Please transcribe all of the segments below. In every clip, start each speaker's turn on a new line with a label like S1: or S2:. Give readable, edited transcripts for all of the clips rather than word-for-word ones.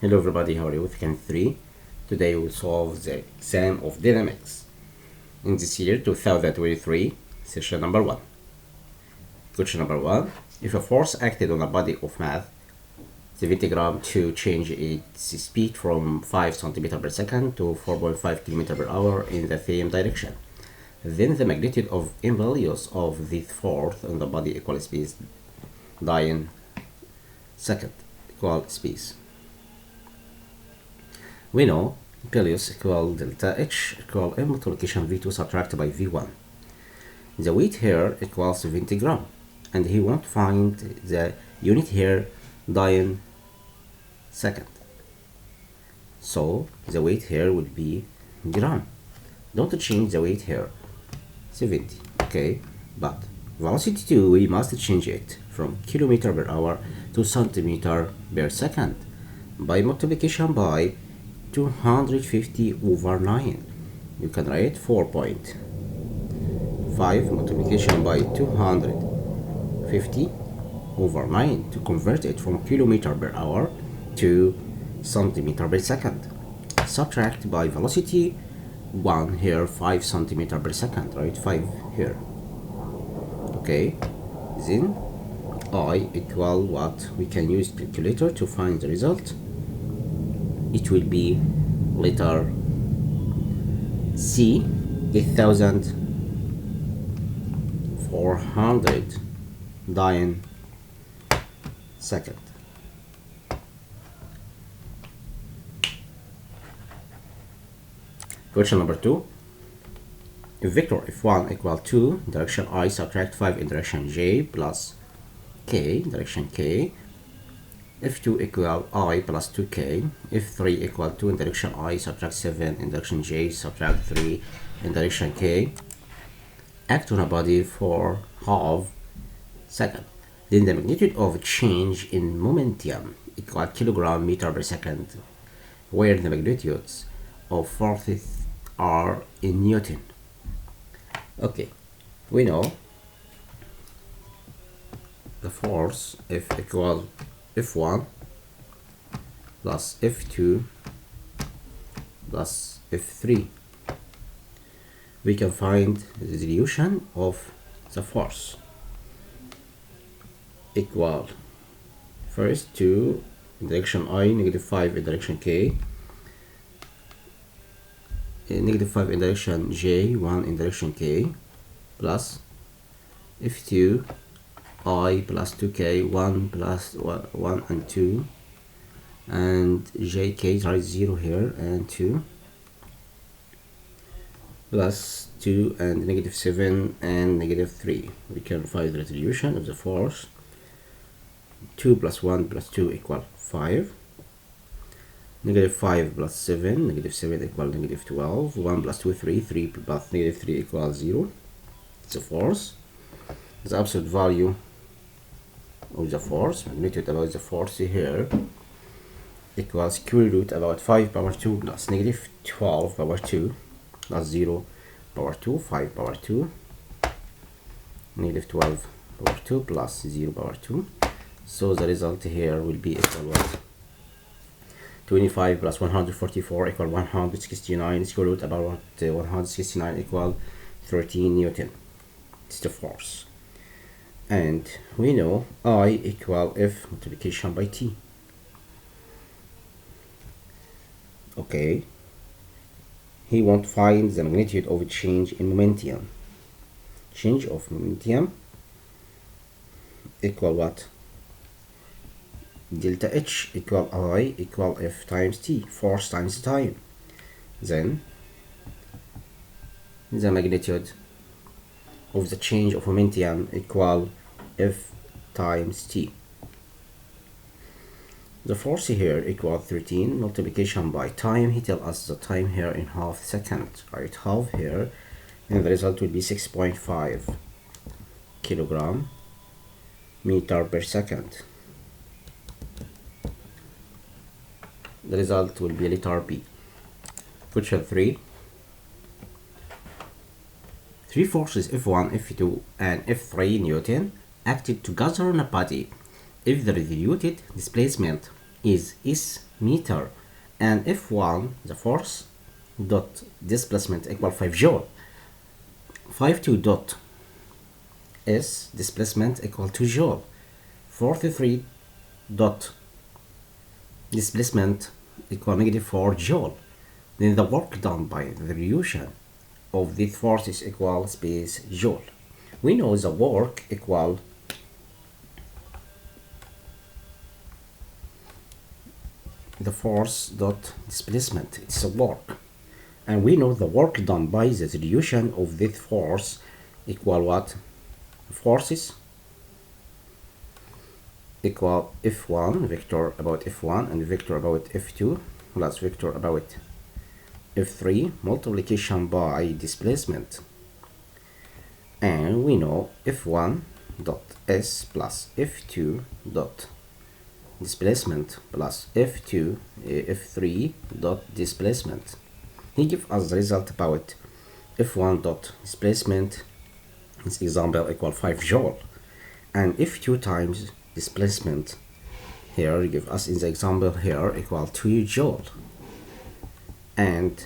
S1: Hello everybody, how are you? With Chem 3. Today we'll solve the exam of dynamics in this year 2023, session number 1. Question number 1. If a force acted on a body of mass 70 gram to change its speed from 5 cm per second to 4.5 km per hour in the same direction, then the magnitude of impulse of this force on the body equal space dying second equal space. We know impulse equal delta H equal M multiplication V2 subtracted by V1. The weight here equals 70 gram, and he wants to find the unit here dying second. So the weight here will be gram. Don't change the weight here, 70, okay? But velocity 2, we must change it from kilometer per hour to centimeter per second by multiplication by 250 over 9. You can write 4.5 multiplication by 250 over 9 to convert it from kilometer per hour to centimeter per second. Subtract by velocity 1 here, 5 centimeter per second, right? 5 here. Okay, then I equal what? We can use calculator to find the result. It will be letter C, 8,400 dying second. Question number 2. If vector F1 equal to direction I subtract 5 in direction J plus K direction K, F2 equal I plus 2K, F3 equal 2 in direction I subtract 7 in direction J subtract 3 in direction K, act on a body for half second, then the magnitude of change in momentum equal kilogram meter per second, where the magnitudes of forces are in Newton. Okay, we know the force F equal F1 plus F2 plus F3. We can find the dilution of the force equal first 2 in direction I, negative 5 in direction K, negative 5 in direction J, 1 in direction K, plus F2 I plus 2K, 1 plus 1 and 2, and JK, write 0 here, and 2, plus 2 and negative 7 and negative 3. We can find the resolution of the force. 2 plus 1 plus 2 equal 5. Negative 5 plus 7, negative 7 equal negative 12. 1 plus 2, 3. 3 plus negative 3 equals 0. It's a force. The absolute value of the force, magnitude about the force here, equals square root about 5 power 2 plus negative 12 power 2 plus 0 power 2, 5 power 2, negative 12 power 2 plus 0 power 2. So the result here will be equal what? 25 plus 144 equal 169, square root about 169 equal 13 Newton. It's the force. And we know I equal F multiplication by T. Okay, he wants to find the magnitude of a change in momentum. Change of momentum equal what? Delta H equal I equal F times T, force times time. Then the magnitude of the change of momentum equal F times T. The force here equal 13 multiplication by time. He tells us the time here in half second, right? Half here, and the result will be 6.5 kilogram meter per second. The result will be letter B. Question 3. Three forces F1, F2, and F3 Newton acted together on a body if the resolute displacement is S meter, and F1, the force dot displacement equal 5 joule. 52 dot S displacement equal 2 joule. 43 dot displacement equal negative 4 joule. Then the work done by the revolution of this force is equal space joule. We know the work equal the force dot displacement, it's a work, and we know the work done by the revolution of this force equal what? Forces equal F1 vector about F1 and vector about F2 plus vector about F3 multiplication by displacement, and we know F1 dot S plus F2 dot displacement plus F3 dot displacement. He gives us the result about F1 dot displacement, this example equal 5 joule, and F2 times displacement here give us in the example here equal 2 joule, and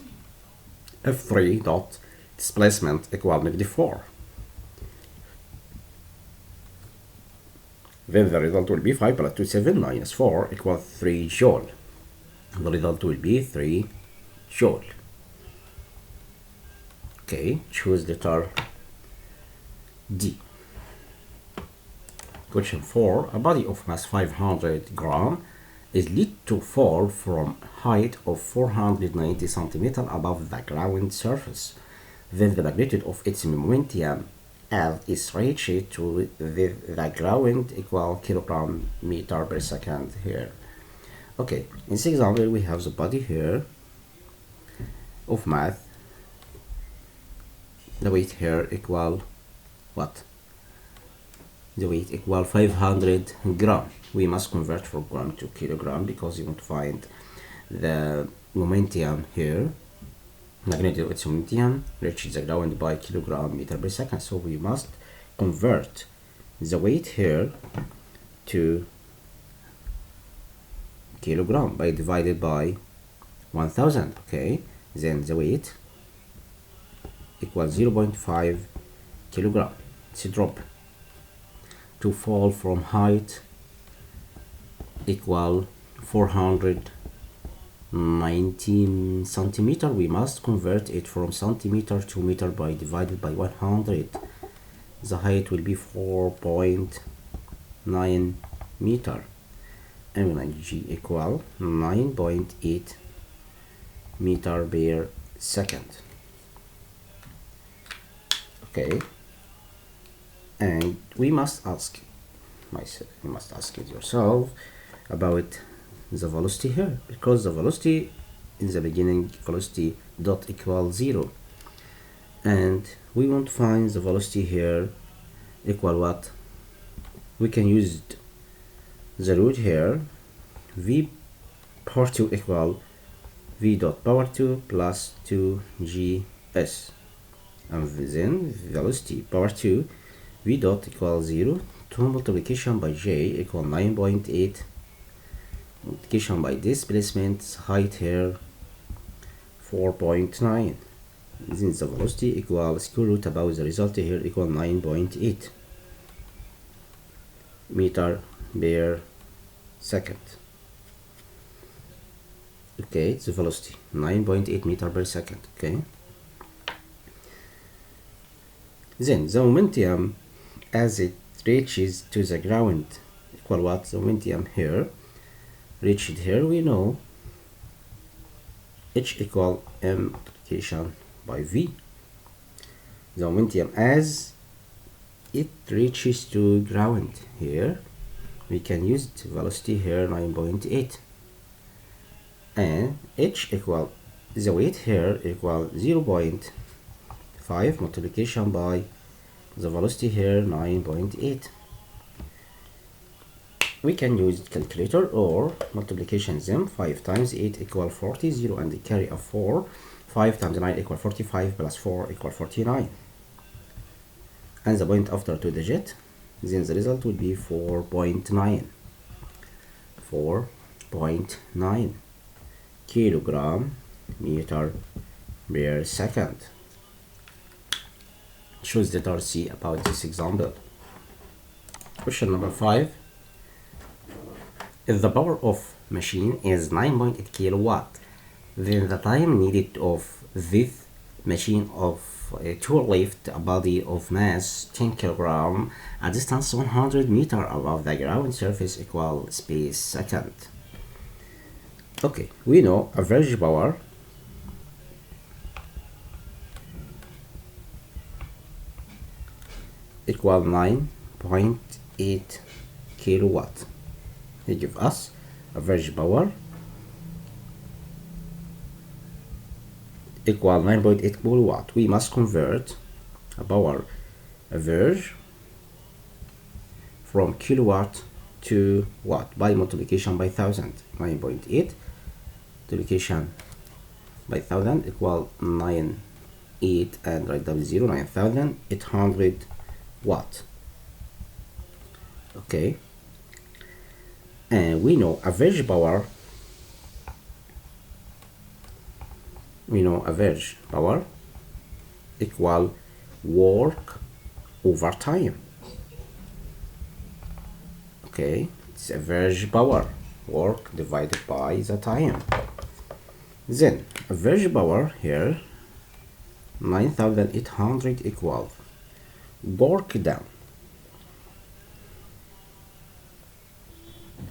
S1: F3 dot displacement equal negative 4. Then the result will be 5 plus 2, 7 minus 4 equal 3 joule. The result will be 3 joule. Okay, choose letter D. Question 4. A body of mass 500 gram is lead to fall from height of 490 centimeters above the ground surface. Then the magnitude of its momentum as is reached to the ground equal kilogram meter per second here. Okay, in this example we have the body here of mass. The weight here equal what? The weight equal 500 gram. We must convert from gram to kilogram because you want to find the momentum here. Magnitude of its momentum reaches the ground by kilogram meter per second. So we must convert the weight here to kilogram by divided by 1000. Okay, then the weight equals 0.5 kilogram. It's a drop. To fall from height equal 419 centimeter, we must convert it from centimeter to meter by divided by 100. The height will be 4.9 meter, and when G equal 9.8 meter per second. Okay, and we must ask yourself about the velocity here, because the velocity in the beginning velocity dot equal 0, and we want to find the velocity here equal what? We can use the root here, v power 2 equal v dot power 2 plus 2gs, and then velocity power 2 v dot equal 0, 2 multiplication by j equal 9.8 multiplication by displacement height here 4.9. Then the velocity equal square root about the result here equal 9.8 meter per second. Okay, it's the velocity 9.8 meter per second. Okay, then the momentum as it reaches to the ground equal what? The momentum here reached here, we know h equal m multiplication by v. The momentum as it reaches to ground here, we can use the velocity here 9.8, and h equal the weight here equal 0.5 multiplication by the velocity here 9.8. We can use calculator or multiplication them. 5 times 8 equal 40, 0 and carry a 4. 5 times 9 equal 45 plus 4 equal 49. And the point after 2 digit, then the result will be 4.9. 0.9 kilogram meter per second. Choose the letter C about this example. Question number 5. If the power of machine is 9.8 kilowatt, then the time needed of this machine to lift a body of mass 10 kilogram at distance 100 meter above the ground surface equal space second. Okay, we know average power equal 9.8 kilowatt. They give us average power equal 9.8 kilowatt. We must convert a power average from kilowatt to watt by multiplication by 1000. 9.8 multiplication by 1000 equal 9.8 and write down 0, 9,800 watt. Okay, and we know average power. Equal work over time. Okay, it's average power, work divided by the time. Then average power here 9,800 equal work done.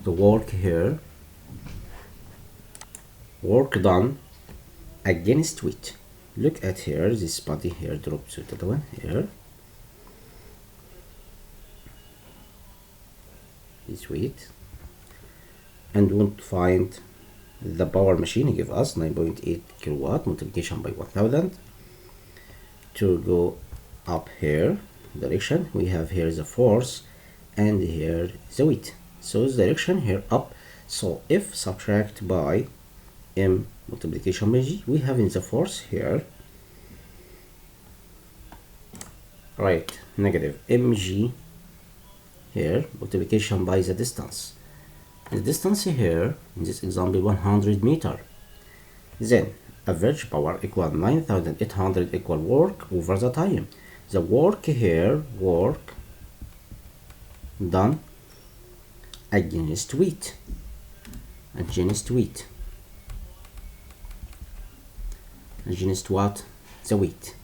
S1: The work here, work done against weight. Look at here, this body here drops to the one here. This weight, and we want to find the power machine. Give us 9.8 kilowatt multiplication by 1000 to go up here direction. We have here the force and here the weight, so the direction here up. So if subtract by m multiplication by g, we have in the force here, right, negative mg here multiplication by the distance. The distance here in this example 100 meter. Then average power equal 9,800 equal work over the time. The work here, work done against weight, against what? The weight.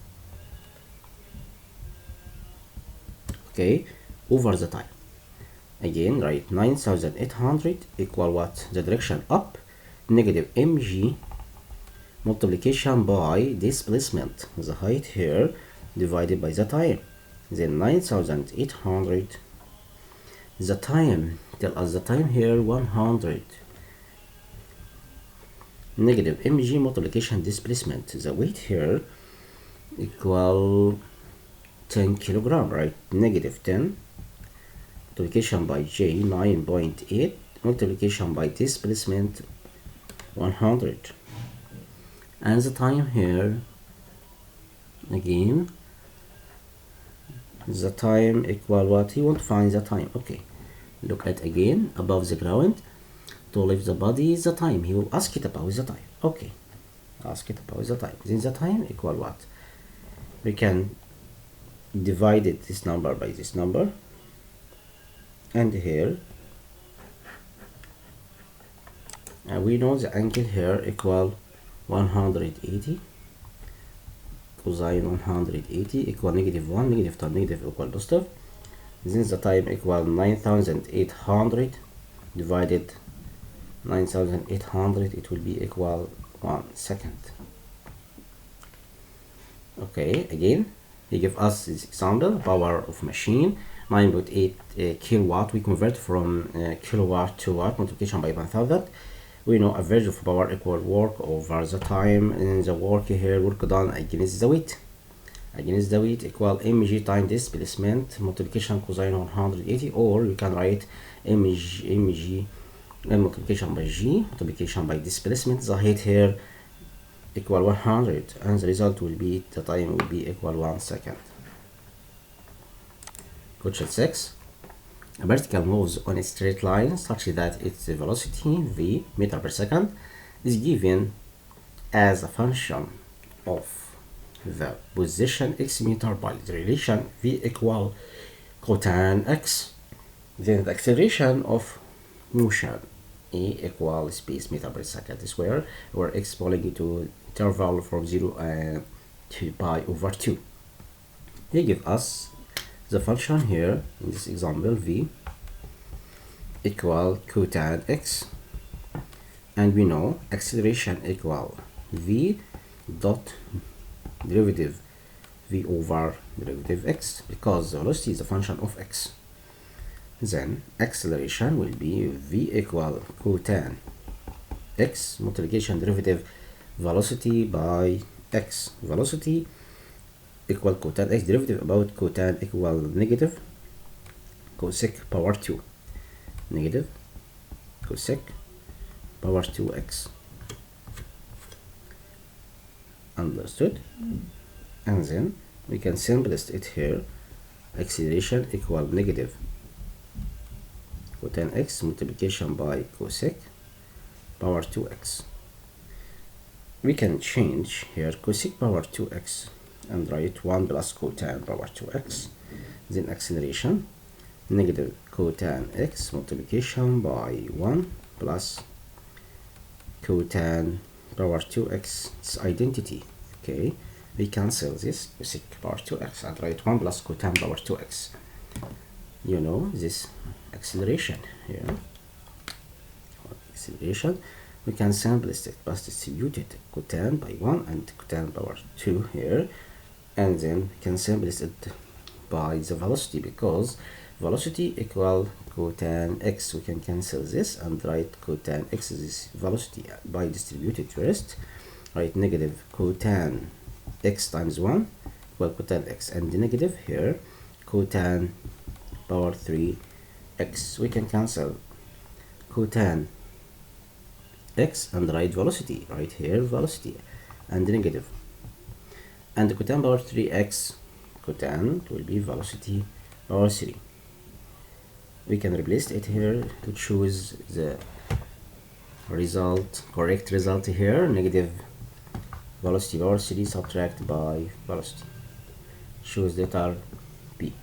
S1: Okay, over the time. Again, write 9,800 equal what? The direction up, negative mg multiplication by displacement, the height here, divided by the time. Then 9,800, the time, tell us the time here 100, negative mg multiplication displacement, the weight here equal 10 kilogram, right? Negative 10 multiplication by j 9.8 multiplication by displacement 100, and the time here again, the time equal what? You want to find the time. Okay, look at again above the ground to lift the body, the time. He will ask it about the time. Okay, ask it about the time. Then the time equal what? We can divide this number by this number, and here we know the angle here equal 180, cosine 180 equal negative 1, negative 10, negative equal positive. Then the time equal 9,800 divided 9,800, it will be equal 1 second. Okay, again he give us this example, power of machine 9.8 kilowatt. We convert from kilowatt to watt multiplication by 1000. We know average of power equal work over the time, and the work here, work done against the weight. Against the weight equal mg time displacement multiplication cosine 180, or you can write mg multiplication by g multiplication by displacement. The height here equal 100, and the result will be, the time will be equal 1 second. Question 6. A particle moves on a straight line such that its velocity v meter per second is given as a function of the position x meter by the relation v equal cotan x. Then the acceleration of motion e equal space meter per second square, where x belonging to interval from 0 to pi over 2. They give us the function here in this example v equal cotan x, and we know acceleration equal v dot derivative v over derivative x, because the velocity is a function of x. Then acceleration will be v equal cotan x multiplication derivative velocity by x. Velocity equal cotan x, derivative about cotan equal negative cosec power 2, negative cosec power 2x. Understood? And then we can simplify it here. Acceleration equal negative cotan x multiplication by cosec power 2x. We can change here cosec power 2x and write 1 plus cotan power 2x. Then acceleration negative cotan x multiplication by 1 plus cotan power 2x. It's identity. Okay, we cancel this cosec power 2x and write 1 plus cotan power 2x. You know this acceleration here. Acceleration, we can simplify it plus distributed cotan by 1 and cotan power 2 here, and then we can simplify it by the velocity, because velocity equal cotan x. We can cancel this and write cotan x is this velocity by distributed first. Write negative cotan x times 1 equal cotan x, and the negative here cotan power 3 x. We can cancel cotan x and write velocity right here, velocity and negative, and the cotan power 3x cotan will be velocity power 3. We can replace it here to choose the result, correct result here, negative velocity power 3 subtract by velocity. Choose letter B.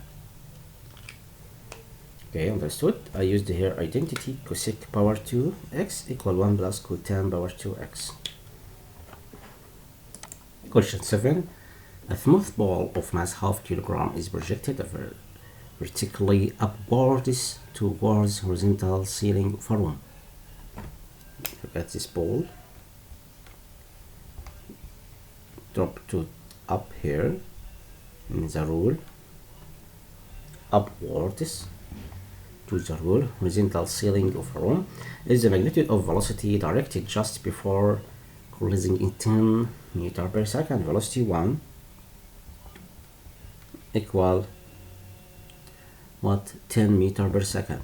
S1: Okay, understood. I used here identity cosec power 2x equal 1 plus cotan power 2x. Question 7. A smooth ball of mass half kilogram is projected vertically upwards towards horizontal ceiling of a room. Look at this ball. Drop to up here in the rule, upwards to the rule horizontal ceiling of a room is the magnitude of velocity directed just before closing in 10 meter per second. Velocity 1 equal what? 10 meter per second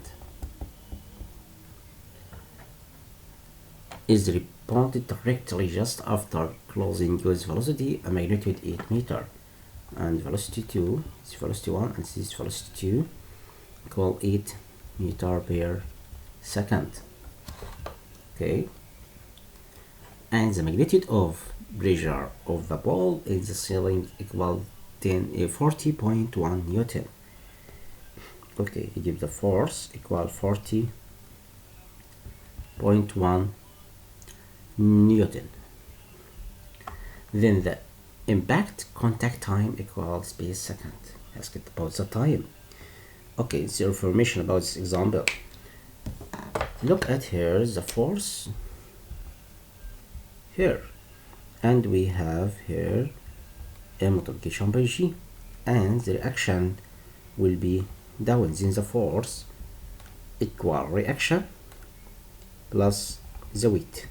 S1: is reported directly just after closing with velocity a magnitude 8 meter, and velocity 2 is velocity 1 and this is velocity 2 equal 8 meter per second. Okay, and the magnitude of pressure of the ball in the ceiling equal 40.1 Newton. Okay, you give the force equal 40.1 Newton. Then the impact contact time equals space second. Ask it about the time. Okay, it's your information about this example. Look at here the force here, and we have here a multiplication by g, and the reaction will be down. Then the force equal reaction plus the weight.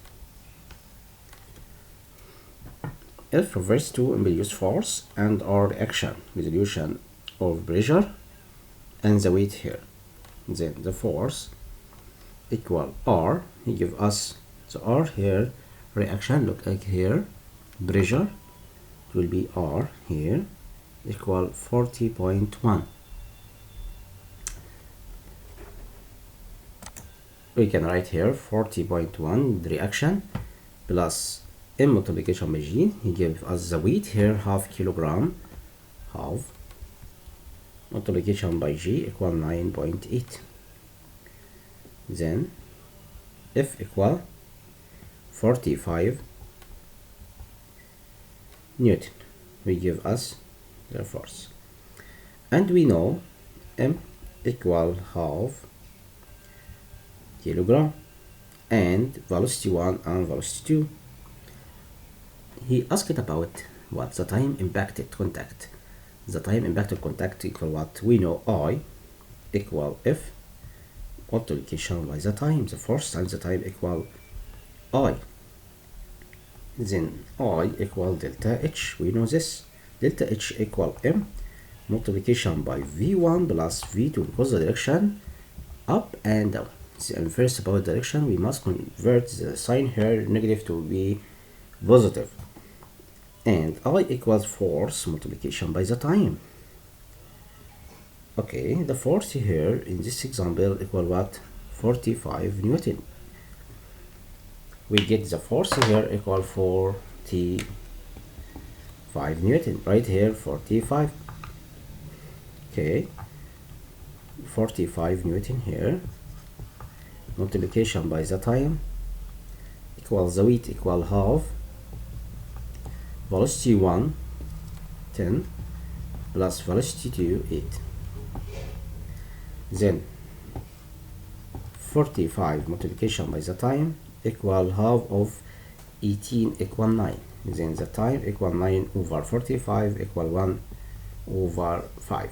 S1: F refers to impetus force and our reaction, resolution of pressure, and the weight here. Then the force equal R. He give us the R here, reaction, look like here, pressure, it will be R here equal 40.1. we can write here 40.1 the reaction plus M multiplication by G. He gave us the weight here, half kilogram, half multiplication by G equal 9.8. Then F equal 45 Newton. We give us the force, and we know M equal half kilogram and velocity 1 and velocity 2. He asked about what the time impacted contact. The time impacted contact equal what? We know I equal F multiplication by the time. The force times the time equal I. Then I equal delta H. We know this. Delta H equal M multiplication by V1 plus V2, because the direction up and down. And first about direction, we must convert the sign here negative to be positive. And I equals force multiplication by the time. Okay, the force here in this example equal what? 45 Newton. We get the force here equal 45 Newton. Right here 45. Okay, 45 Newton here multiplication by the time equals the weight equal half velocity 1 10 plus velocity 2 8. Then 45 multiplication by the time equal half of 18 equal 9. Then the time equal 9 over 45 equal 1 over 5.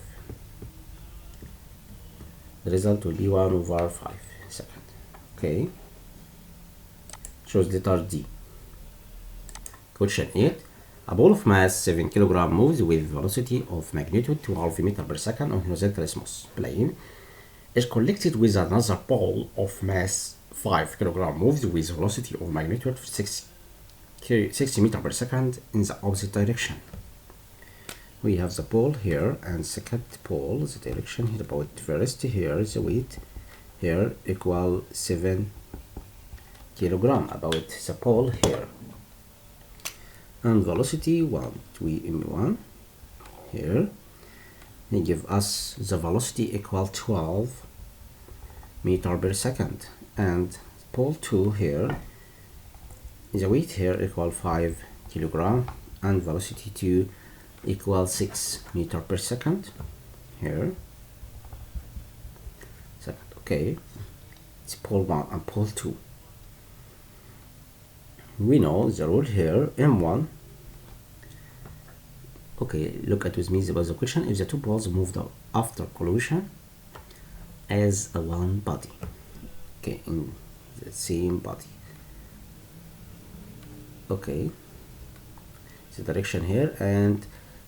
S1: The result will be 1 over 5 second. Okay, choose letter D. Question 8. A ball of mass 7 kg moves with velocity of magnitude 12 meters per second on horizontal smooth plane is collected with another ball of mass 5 kg moves with velocity of magnitude 60 meters per second in the opposite direction. We have the ball here and second ball, the direction here about first here, the weight here equal 7 kg about the ball here. And velocity 1 m1 here. He give us the velocity equal 12 meter per second, and pole 2 here, the weight here equal 5 kg and velocity 2 equal 6 meter per second here. Second, okay, it's pole 1 and pole 2. We know the rule here m1. Okay, look at with me about the question. If the two balls moved after collision as a one body, okay, in the same body, okay, the direction here, and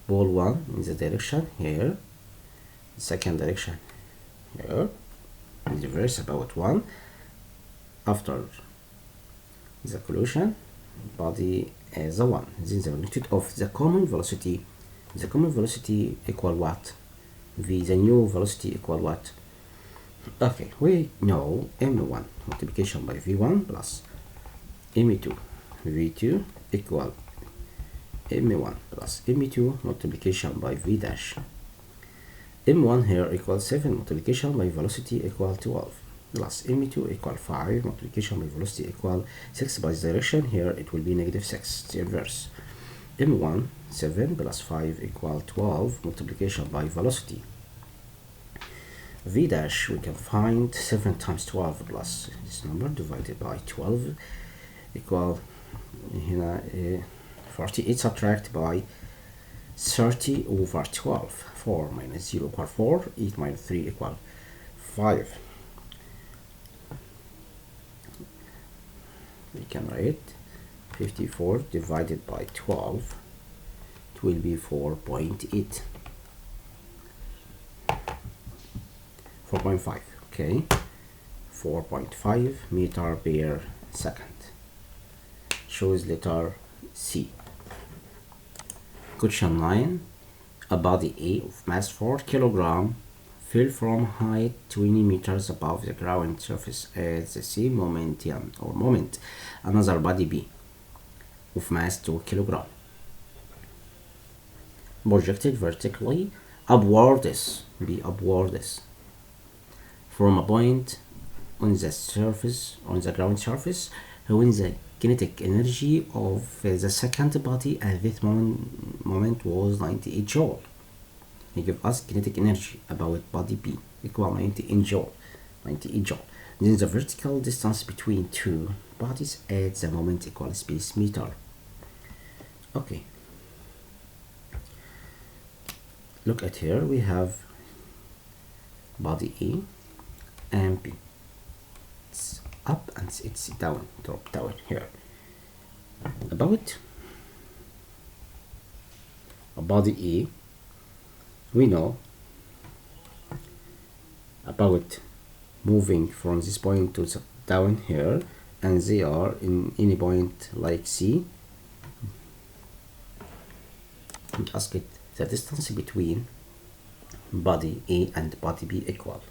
S1: ball 1 in the direction here, second direction here, in reverse about 1 after the collision, body as a 1. Then the magnitude of the common velocity equal what? V, the new velocity equal what? Okay, we know m1 multiplication by v1 plus m2 v2 equal m1 plus m2 multiplication by v dash. m1 here equals 7 multiplication by velocity equal 12 plus m2 equal 5 multiplication by velocity equal 6. By the direction here it will be negative 6, the inverse. m1 7 plus 5 equal 12 multiplication by velocity. V dash we can find 7 times 12 plus this number divided by 12 equal هنا 48 subtract by 30 over 12. 4 minus 0 equal 4, 8 minus 3 equal 5. We can write 54 divided by 12, it will be 4.8. 4.5, okay, 4.5 meter per second. Choose letter C. Question 9. A body A of mass 4 kg fell from height 20 meters above the ground surface at the same momentum or moment another body B of mass 2 kilogram projected vertically upwards from a point on the ground surface when the kinetic energy of the second body at this moment was 98 joule. He give us kinetic energy about body B equal 98 joule. Then the vertical distance between two bodies at the moment equal space meter. Okay. Look at here, we have body A and B. It's up and it's down, drop down here. About a body A, we know about moving from this point to the down here, and they are in any point like C. And ask it the distance between body A and body B equal.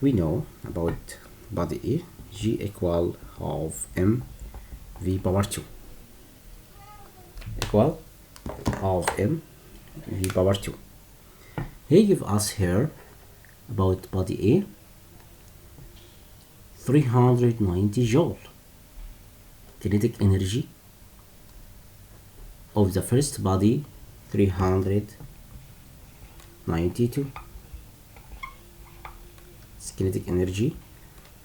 S1: We know about body A, G equal half m v power 2 equal half m v power 2. He give us here about body A 390 joule kinetic energy of the first body 392. It's kinetic energy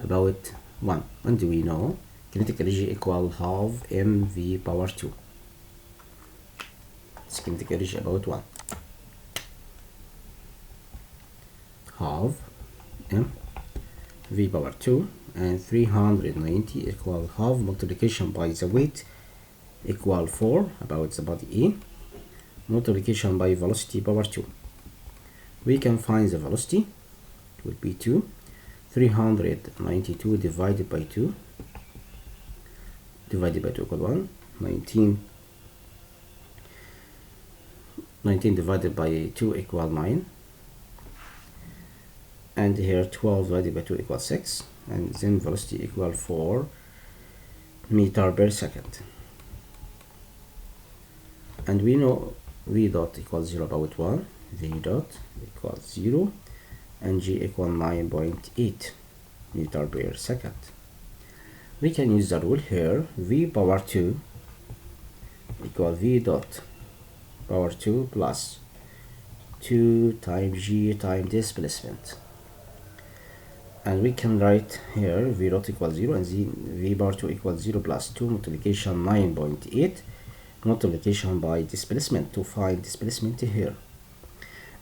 S1: about 1, and we know kinetic energy equal half mv power 2. It's kinetic energy about 1 half m v power 2, and 390 equal half multiplication by the weight equal 4 about the body A multiplication by velocity power 2. We can find the velocity. It will be 2. 392 divided by 2 equal 1. 19 divided by 2 equal 9. And here 12 divided by 2 equals 6. And then velocity equal 4 meter per second. And we know v dot equals 0 about 1, v dot equals 0, and g equal 9.8 meter per second. We can use the rule here, v power 2 equal v dot power 2 plus 2 times g times displacement. And we can write here v dot equals 0 and v power 2 equals 0 plus 2 multiplication 9.8 multiplication by displacement to find displacement here.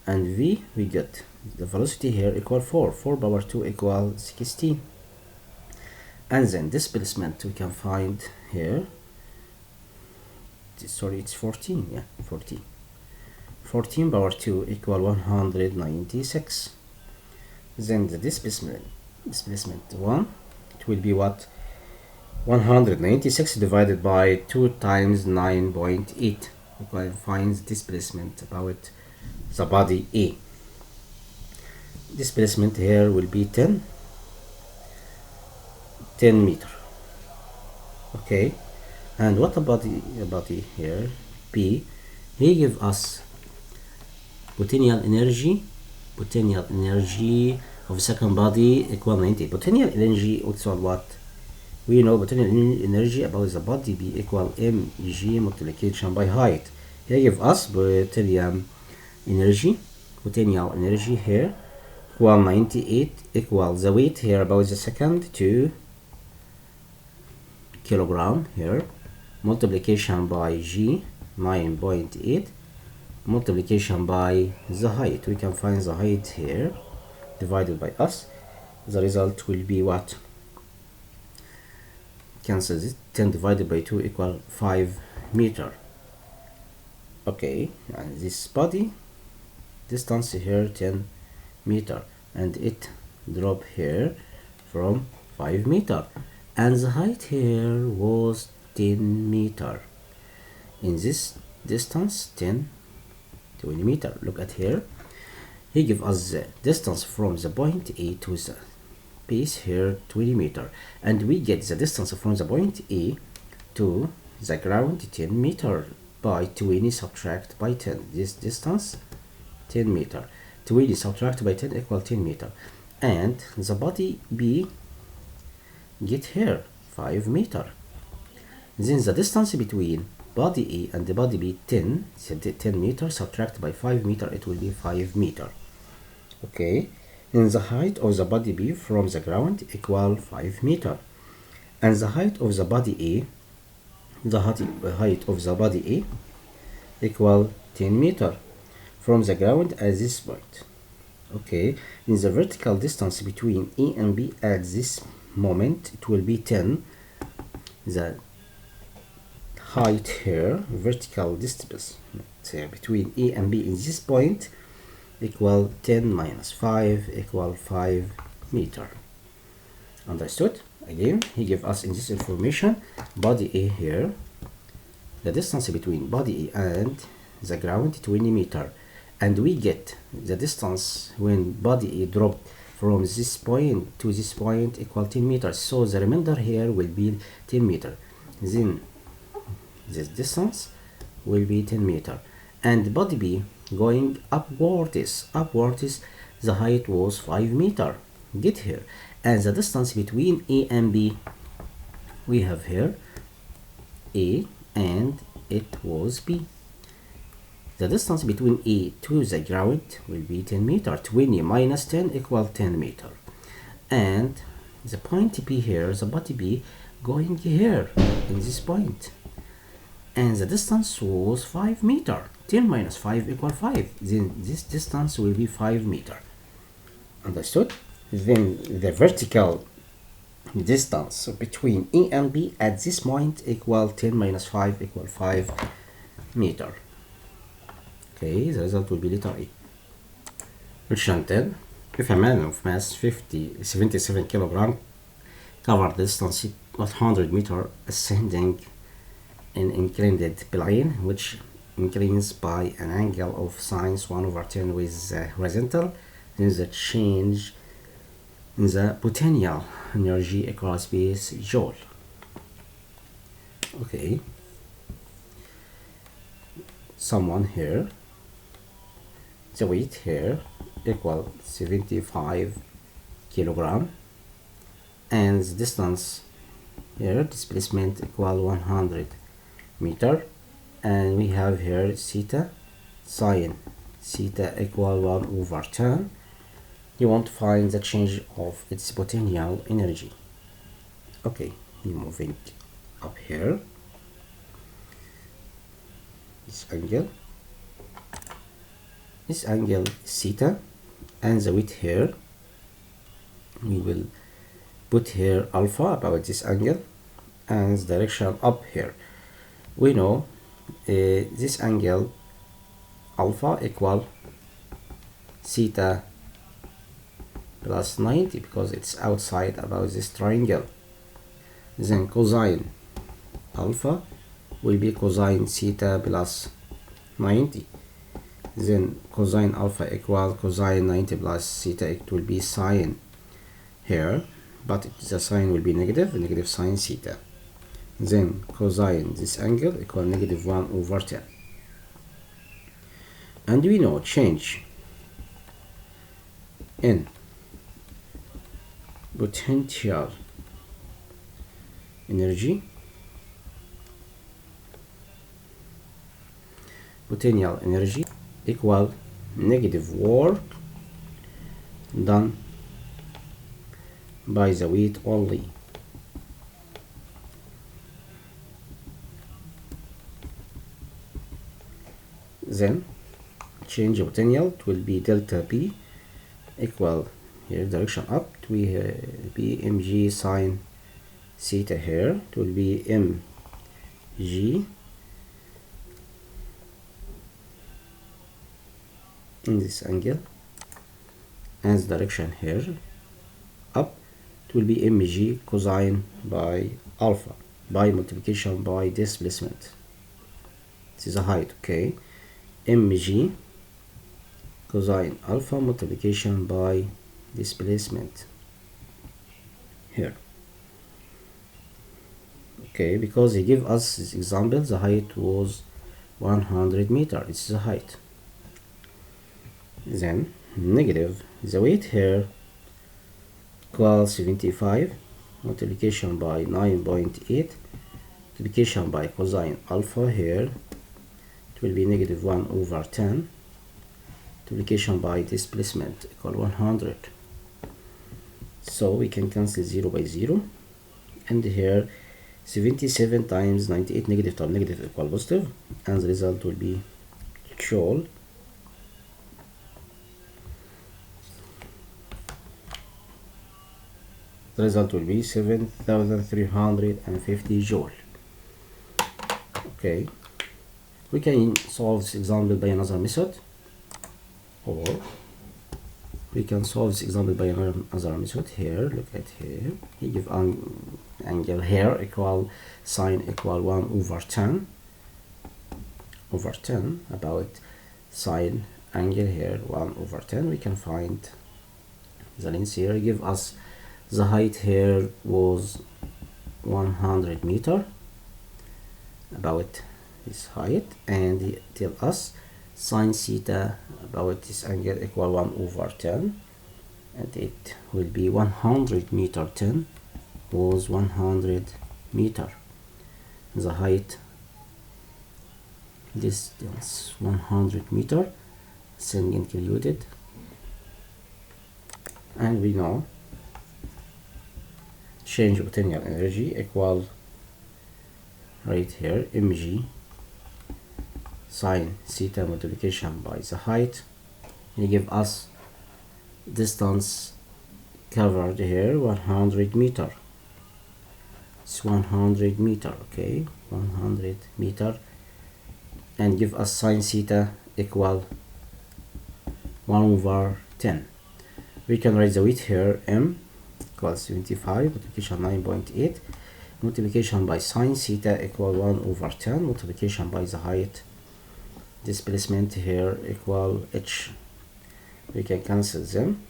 S1: And v, we get the velocity here equal 4 power 2 equal 16. And then displacement we can find here, sorry, it's 14, yeah, 14 power 2 equal 196. Then the displacement 1, it will be what? 196 divided by 2 times 9.8. We can find displacement about the body A. Displacement here will be 10 meter. Okay, and what about the body here B? He give us potential energy of the second body equal 90. Potential energy also what? We know potential energy about the body B equal mg multiplication by height. Here give us potential energy here equal 98 equal the weight here about the second 2 kilogram here multiplication by g 9.8 multiplication by the height. We can find the height here divided by us. The result will be what? Cancels it. 10 divided by 2 equal 5 meter. Okay, and this body distance here 10 meter, and it drop here from 5 meter, and the height here was 10 meter. In this distance 20 meter. Look at here, he give us the distance from the point A to the base here 20 meter, and we get the distance from the point A to the ground 10 meter. By 20 subtract by 10, this distance 10 meter. 20 subtract by 10 equal 10 meter, and the body B get here 5 meter. Then the distance between body A and the body B 10 meter, subtract by 5 meter, it will be 5 meter. Okay, and the height of the body B from the ground equal 5 meter, and the height of the body A, the height of the body A equal 10 meter from the ground at this point. Okay, in the vertical distance between A and B at this moment, it will be 10. The height here, vertical distance between A and B in this point equal 10 minus 5 equal 5 meter. Understood? Again, he gave us in this information body A here, the distance between body A and the ground 20 meter, and we get the distance when body A dropped from this point to this point equal 10 meters. So the remainder here will be 10 meter. Then this distance will be 10 meter, and body B going upwards, the height was 5 meter. Get here, and the distance between A and B, we have here A and it was B. The distance between A to the ground will be 10 meter. 20 minus 10 equal 10 meter, and the point B here, the body B going here in this point, and the distance was 5 meter. 10 minus 5 equal 5. Then this distance will be 5 meter. Understood? Then the vertical distance between A and B at this point equal 10 minus 5 equal 5 meter. Okay, the result will be letter A. Question 10. If a man of mass 77 kilogram covered the distance 100 meter ascending an inclined plane which inclines by an angle of sine 1/10 with the horizontal, then the change in the potential energy across space joule. Okay, someone here, the weight here equal 75 kilogram, and the distance here, displacement equal 100 meter, and we have here theta, sine theta equal 1/10. You want to find the change of its potential energy. Okay, we're moving up here. This angle is theta, and the weight here, we will put here alpha about this angle, and the direction up here. We know this angle alpha equal theta plus 90 because it's outside about this triangle. Then cosine alpha will be cosine theta plus 90. Then cosine alpha equal cosine 90 plus theta, it will be sine here, but the sign will be negative sine theta. Then cosine this angle equal -1/10. And we know change in potential energy equal negative work done by the weight only. Then change of potential, it will be delta P equal here direction up, it will be mg sine theta here, it will be mg in this angle, and the direction here up, it will be mg cosine by alpha by multiplication by displacement. This is a height. Okay, mg cosine alpha multiplication by displacement here. Okay, because he gave us this example, the height was 100 meter. It's the height. Then negative, the weight here equals 75 multiplication by 9.8 multiplication by cosine alpha here, it will be negative 1 over 10 multiplication by displacement equal 100. So we can cancel 0 by 0, and here 77 times 98 negative times negative equal positive, and the result will be joule. The result will be 7,350 joule. Okay, we can solve this example by another method, or we can solve this example by another method. Here, look at here, he give angle here equal sine equal 1 over 10 about sine angle here 1 over 10. We can find the length here. Give us the height here was 100 meter about this height, and he tell us sine theta about this angle equal 1 over 10, and it will be 100 meter. 10 was 100 meter. The height distance 100 meter, thing included, and we know change of potential energy equal right here mg sine theta multiplication by the height. He give us distance covered here 100 meter. It's 100 meter. Okay, 100 meter, and give us sine theta equal 1 over 10. We can write the weight here m equals 75 multiplication 9.8 multiplication by sine theta equal 1 over 10 multiplication by the height. Displacement here equal h. We can cancel them.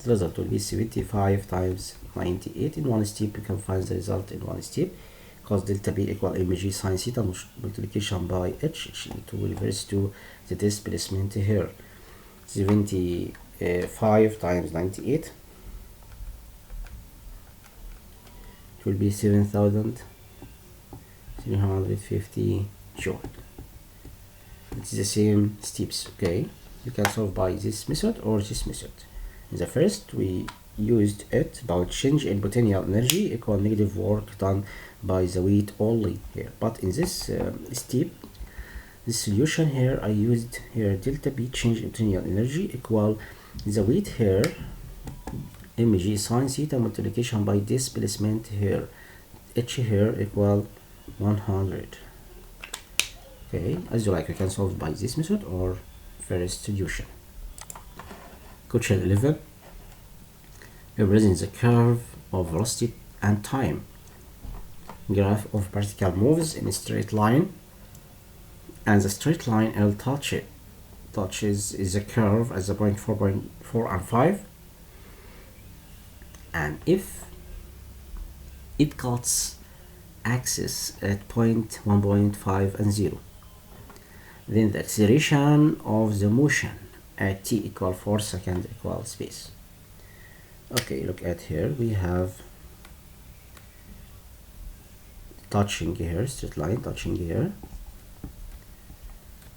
S1: The result will be 75 times 98 in one step. We can find the result in one step, because delta b equal mg sine theta multiplication by h. It will reverse to the displacement here. 75 times 98, it will be 7,350 joule. It's the same steps. Okay, you can solve by this method or this method. In the first, we used it about change in potential energy equal negative work done by the weight only here, but in this step, this solution here, I used here delta B change in potential energy equal the weight here mg sine theta multiplication by displacement here h here equal 100. Okay, as you like, you can solve by this method or first solution. Question 11 represents the curve of velocity and time graph of particle moves in a straight line, and the straight line L touches is a curve at the point 4.4 and 5, and if it cuts axis at point 1.5 and 0, then the acceleration of the motion at t equal 4 seconds equal space. Okay, look at here, we have touching here, straight line touching here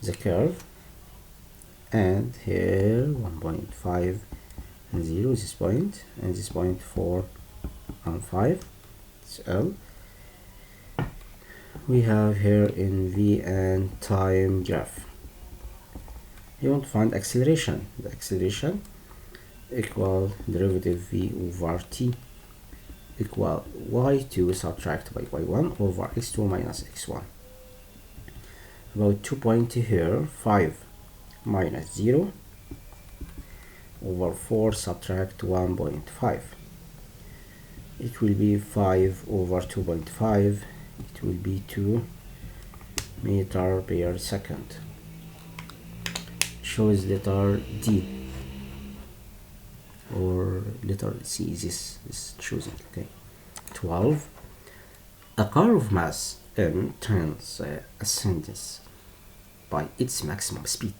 S1: the curve, and here 1.5 and 0 this point, and this point 4 and 5, it's L. We have here in v and time graph. You want to find acceleration. The acceleration equal derivative v over t equal y2 subtract by y1 over x2 minus x1. About 2 point here, 5 minus 0 over 4 subtract 1.5. It will be 5 over 2.5. It will be 2 meter per second. choose letter D or letter C. This is choosing. Okay. 12. A car of mass m turns ascends by its maximum speed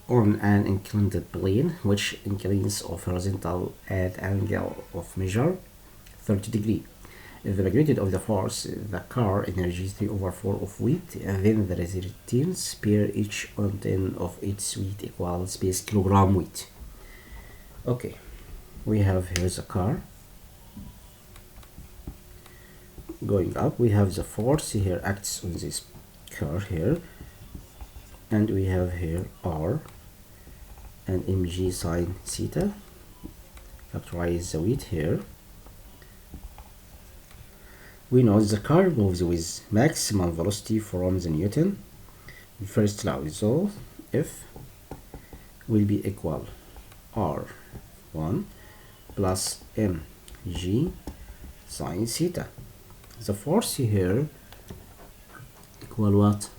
S1: on an inclined plane which inclines of horizontal at angle of measure 30 degree. If the magnitude of the force the car energy 3/4 of weight, and then the resistance per each on 10 of its weight equals space kilogram weight. Okay, we have here the car going up. We have the force here acts on this car here, and we have here R and mg sine theta. Factorize the weight here. We know the car moves with maximum velocity from the Newton first law, so F will be equal R1 plus mg sine theta. The force here equal what?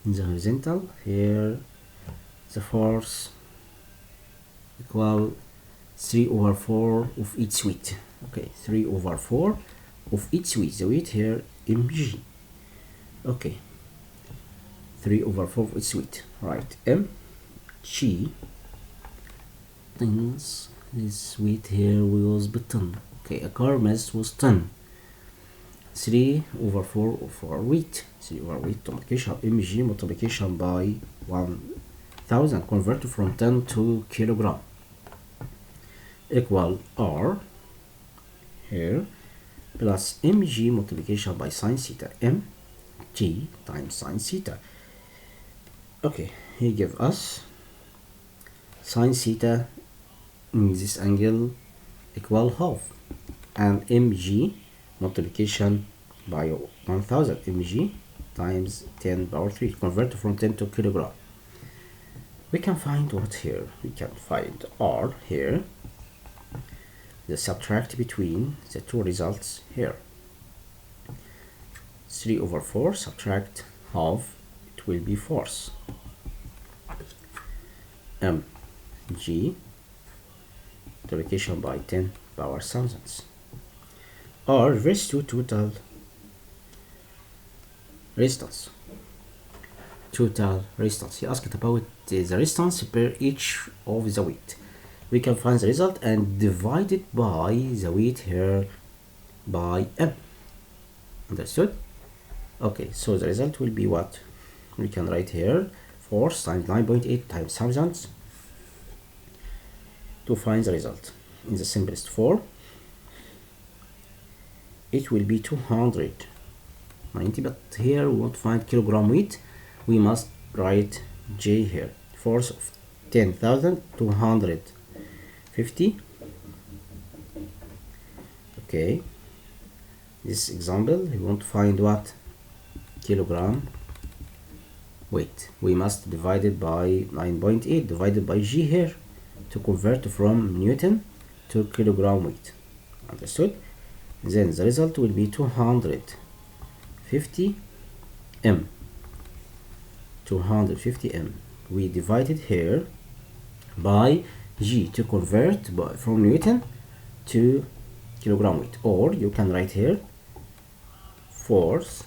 S1: In the horizontal here, the force equal 3/4 of its weight. Okay, 3/4 of its weight. The weight here mg. Okay, 3/4 of its weight. Right, mg times this weight here was ton. Okay, a car mass was ton. 3/4 of our weight. 3/weight multiplication mg multiplication by 1000, convert from ton to kilogram, equal R here plus mg multiplication by sine theta, mg times sine theta. Okay, he give us sine theta in this angle equal half, and mg multiplication by 1000, mg times 10 power 3, convert from 10 to kilogram. We can find what here? We can find R here, the subtract between the two results here. 3/4 subtract half, it will be force. mg multiplication by 10 power thousands. R reverse to total resistance. Total resistance. He asked about the resistance per each of the weight. We can find the result and divide it by the weight here by m. Understood? Okay, so the result will be what? We can write here force times 9.8 times thousands to find the result. In the simplest form, it will be 290, but here we want to find kilogram weight. We must write J here. Force of 10,250. Okay, this example we want to find what? Kilogram weight. We must divide it by 9.8 divided by G here to convert from Newton to kilogram weight. Understood? Then the result will be 250 m. 250 m. We divided here by G to convert from Newton to kilogram weight, or you can write here force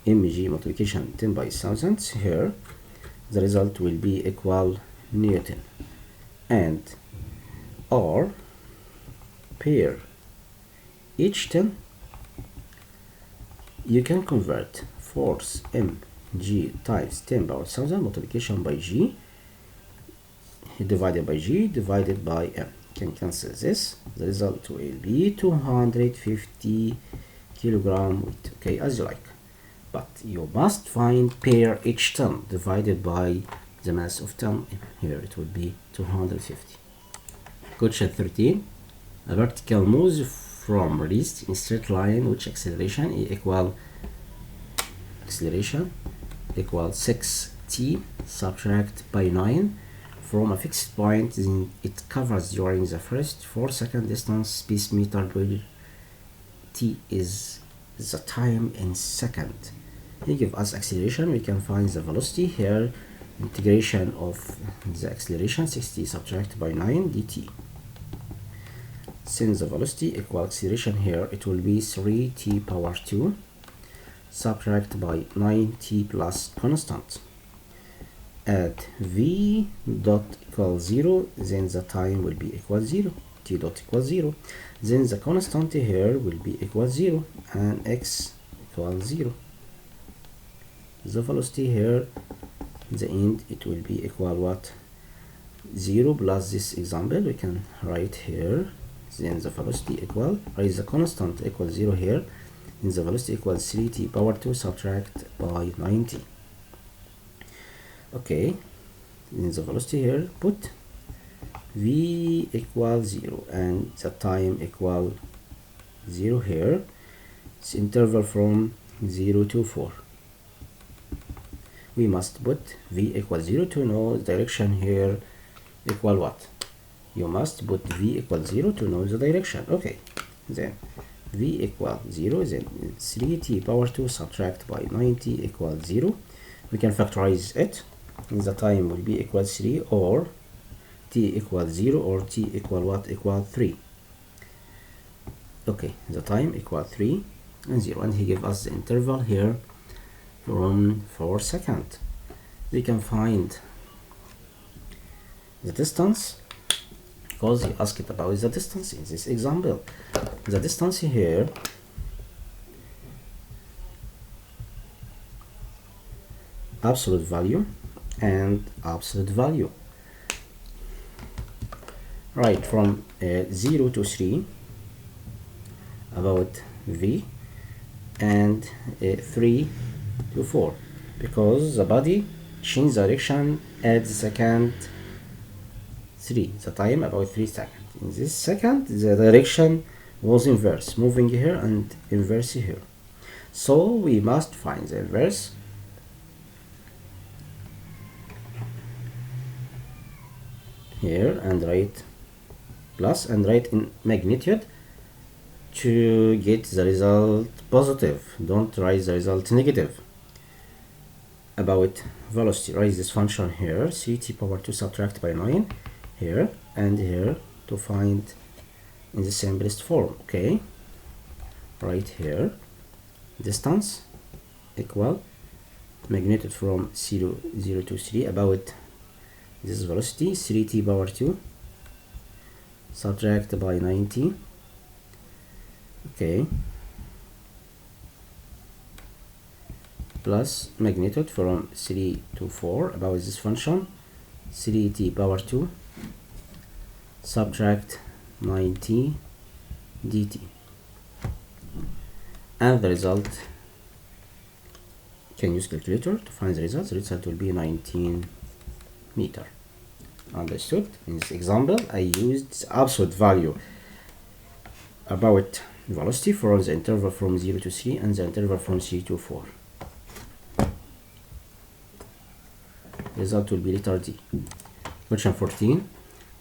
S1: mg multiplication 10 by thousands here. The result will be equal Newton, and R per each 10. You can convert force mg times 10 power 1000 multiplication by G divided by G divided by m. Can cancel this. The result will be 250 kilogram weight. Okay, as you like, but you must find per each ton divided by the mass of ton. Here it will be 250. Question 13. A vertical moves from rest in straight line which acceleration equal 6t subtract by 9 from a fixed point. Then it covers during the first 4-second distance space meter where t is the time in second. He give us acceleration. We can find the velocity here. Integration of the acceleration 60 subtract by 9 dt. Since the velocity equal acceleration here, it will be 3t power 2 subtract by 9t plus constant. At v dot equal 0, then the time will be equal 0, t dot equal 0, then the constant here will be equal 0 and x equal 0. The velocity here, the end, it will be equal what? 0 plus this example we can write here, then the velocity equal, raise the constant equal 0 here, and the velocity equals 3t power 2 subtract by 90. Okay, in the velocity here put v equal 0 and the time equal 0 here. It's interval from 0 to 4. We must put v equal 0 to know the direction here equal what? You must put v equal 0 to know the direction. Okay, then v equal 0, then 3t power 2 subtract by 90 equals 0. We can factorize it. The time will be equal 3 or t equal 0 or t equal what? Equal 3. Okay, the time equal 3 and 0, and he gave us the interval here from 4 seconds. We can find the distance because he asked about the distance in this example. The distance here absolute value and absolute value. Right, from 0 to 3 about v, and 3 to 4 because the body changed direction at the second 3, the time about 3 seconds. In this second the direction was inverse, moving here and inverse here, so we must find the inverse. Here and write plus and write in magnitude to get the result positive. Don't write the result negative. About velocity, write this function here 3t power 2 subtract by 9 here and here to find in the simplest form. Okay, right here distance equal magnitude from 0 to 3 about this velocity 3t power 2 subtract by 90. Okay, plus magnitude from 3 to 4 about this function 3t power 2 subtract 90 dt, and the result can use calculator to find the result. The result will be 19 meter. Understood? In this example I used absolute value about velocity for the interval from 0 to 3 and the interval from 3 to 4. Result will be letter D. Question 14.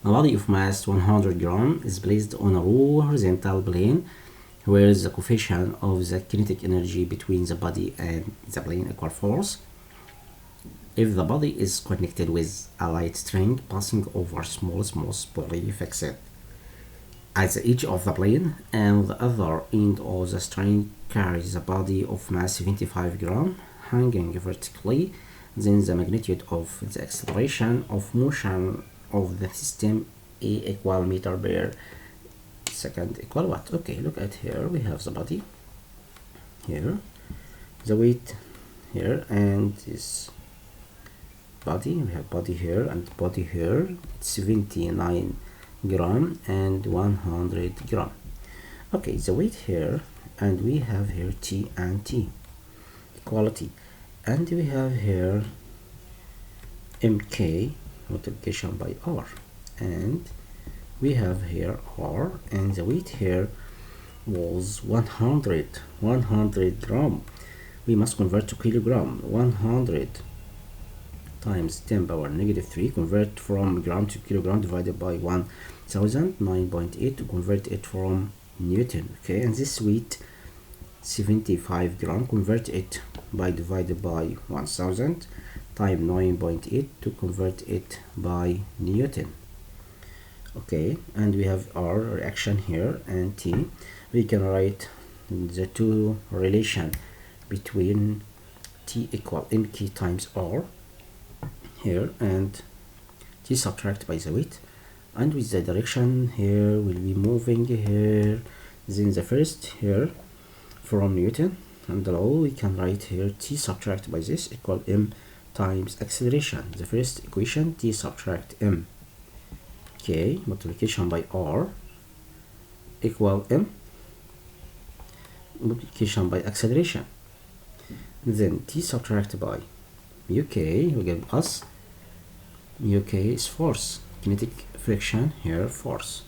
S1: A body of mass 100 grams is placed on a horizontal plane where the coefficient of the kinetic energy between the body and the plane equal force. If the body is connected with a light string passing over small pulley fixed at the edge of the plane, and the other end of the string carries a body of mass 75 grams hanging vertically, then the magnitude of the acceleration of motion of the system A equal meter per second equal what? Okay, look at here, we have the body here, the weight here, and this body, we have body here and body here, 79 gram and 100 gram. Okay, the weight here, and we have here T and T equality, and we have here MK multiplication by R, and we have here R, and the weight here was 100 gram. We must convert to kilogram. 100 times 10 power negative 3, convert from gram to kilogram, divided by 1000, 9.8 to convert it from Newton. Okay, and this weight 75 gram, convert it by divided by 1000 times 9.8 to convert it by Newton. Okay, and we have our reaction here and T. We can write the two relation between T equal mk times R here and T subtract by the weight, and with the direction here will be moving here. Then the first here from Newton and the law, we can write here T subtract by this equal m times acceleration. The first equation, T subtract m, okay, multiplication by R equal m multiplication by acceleration. Then T subtract by uk will give us uk is force, kinetic friction here, force,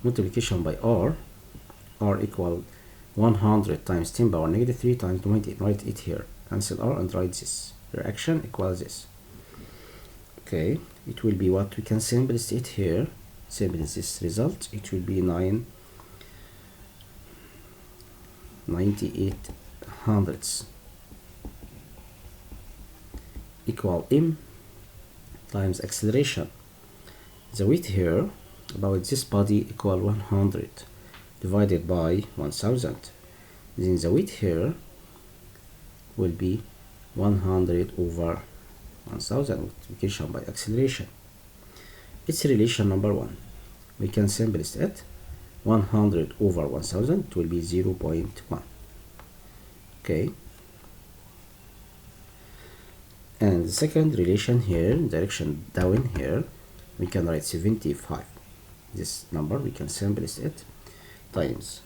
S1: multiplication by R equal 100 times 10 power negative 3 times 20. Write it here, cancel R and write this. Reaction equals this. Okay, it will be what we can simplify it here. Simplify this result. It will be 98 hundredths equal m times acceleration. The weight here about this body equal 100 divided by 1000. Then the weight here will be 100 over 1000 multiplication by acceleration. It's relation number 1. We can simplify it. 100 over 1000 will be 0.1. Okay. And the second relation here, direction down here, we can write 75. This number we can simplify it times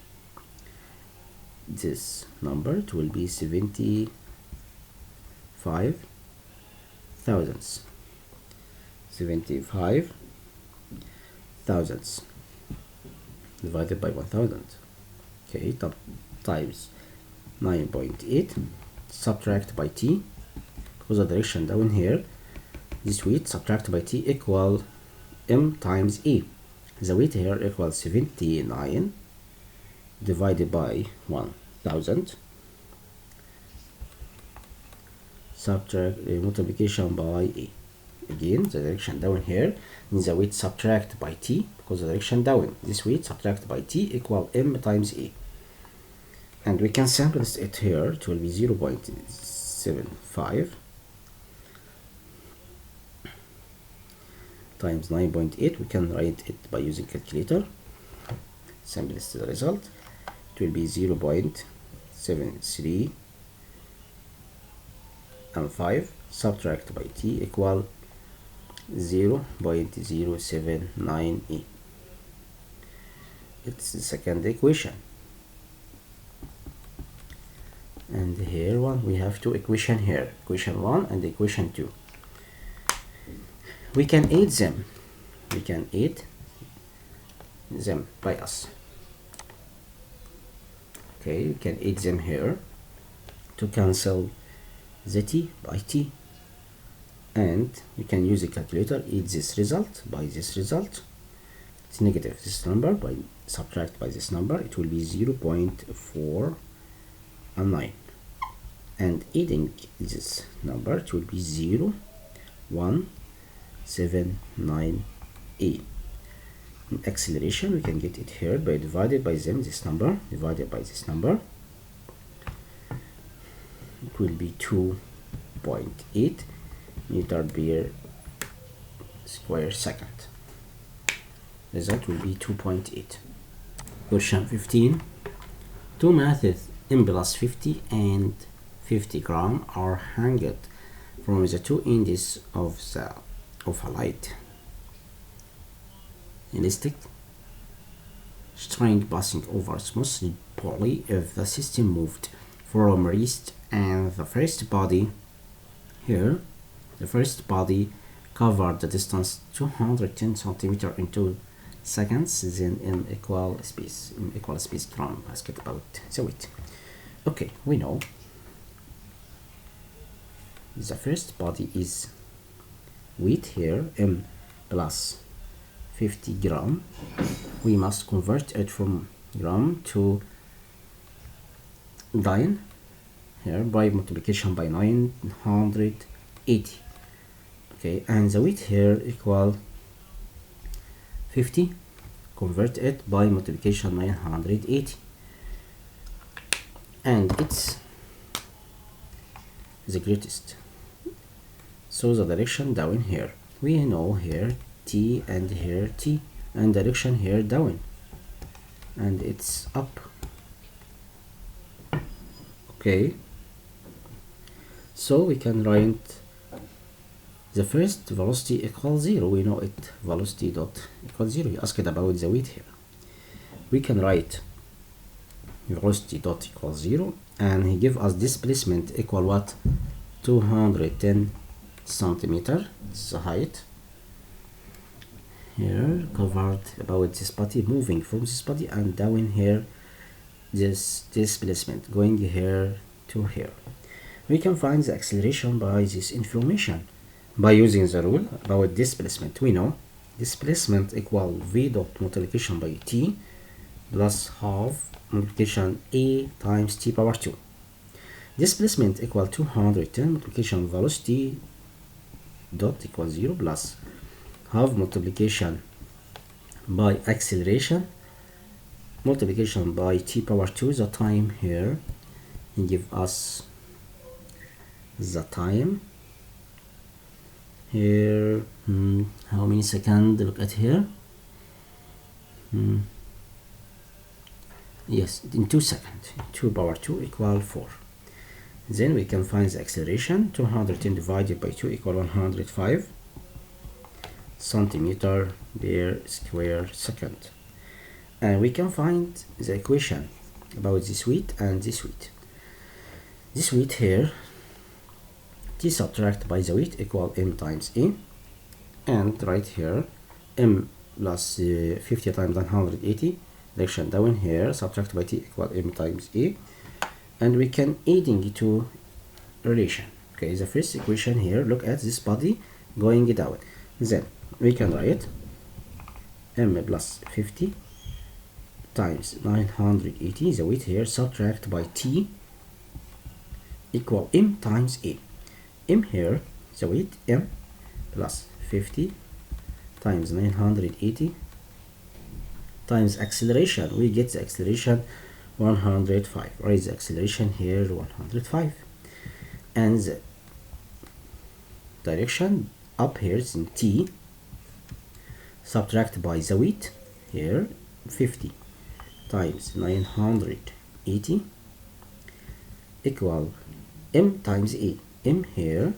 S1: this number. It will be 75 thousandths. 75 thousandths divided by 1000. Okay, times 9.8 subtract by T, because the direction down here, this weight subtract by T equal m times E. The weight here equals 79 divided by 1000 subtract multiplication by E. Again, the direction down here means the weight subtract by T, because the direction down, this weight subtract by T equal m times E. And we can simplify it here. It will be 0.75 times 9.8. We can write it by using calculator. Simplify the result. It will be 0.73 and 5 subtract by T equal 0.079e. It's the second equation. And here one, we have two equation here, equation 1 and equation 2. We can add them. We can add them by us. Okay, we can add them here to cancel the T by T. And you can use a calculator, add this result by this result. It's negative this number by subtract by this number. It will be 0.419. And adding this number, it will be 0.179e. In acceleration, we can get it here by divided by them, this number divided by this number. It will be 2.8 meter per square second. Result will be 2.8. Question 15. Two methods m plus 50 and 50 gram are hanged from the two ends of a light elastic string passing over smooth poly if the system moved from rest, and the first body here, the first body covered the distance 210 centimeter in 2 seconds, then in equal space gram. Ask it about the weight. Okay, we know the first body is weight here m plus 50 gram. We must convert it from gram to dyne. here by multiplication by 980. Okay, and the weight here equal 50. Convert it by multiplication 980, and it's the greatest. So the direction down here, we know here T and here T, and direction here down, and it's up. Okay, so we can write the first velocity equals 0. We know it, velocity dot equals 0. He asked about the weight here. We can write velocity dot equals 0, and he give us displacement equal what? 210 centimeter. It's the height here covered about this body, moving from this body, and down here this displacement going here to here. We can find the acceleration by this information by using the rule about displacement. We know displacement equal v dot multiplication by t plus half multiplication a times t power 2. Displacement equal 210 multiplication velocity dot equal 0 plus half multiplication by acceleration multiplication by t power 2. The time here, he give us the time here, how many seconds? Look at here. Yes, in 2 seconds. 2 power 2 equal 4. Then we can find the acceleration. 210 divided by 2 equal 105 centimeter per square second. And we can find the equation about this weight and this weight. This weight here, T subtract by the weight equal m times a, and right here m plus 50 times 180, direction down here, subtract by t equal m times a, and we can adding to relation. Okay, the first equation here, look at this body going down. Then we can write m plus 50 times 980, the weight here, subtract by t equal m times a. M here, the weight m plus 50 times 980 times acceleration. We get the acceleration 105. Write the acceleration here 105, and the direction up here is in t, subtract by the weight here 50 times 980 equal m times a. M here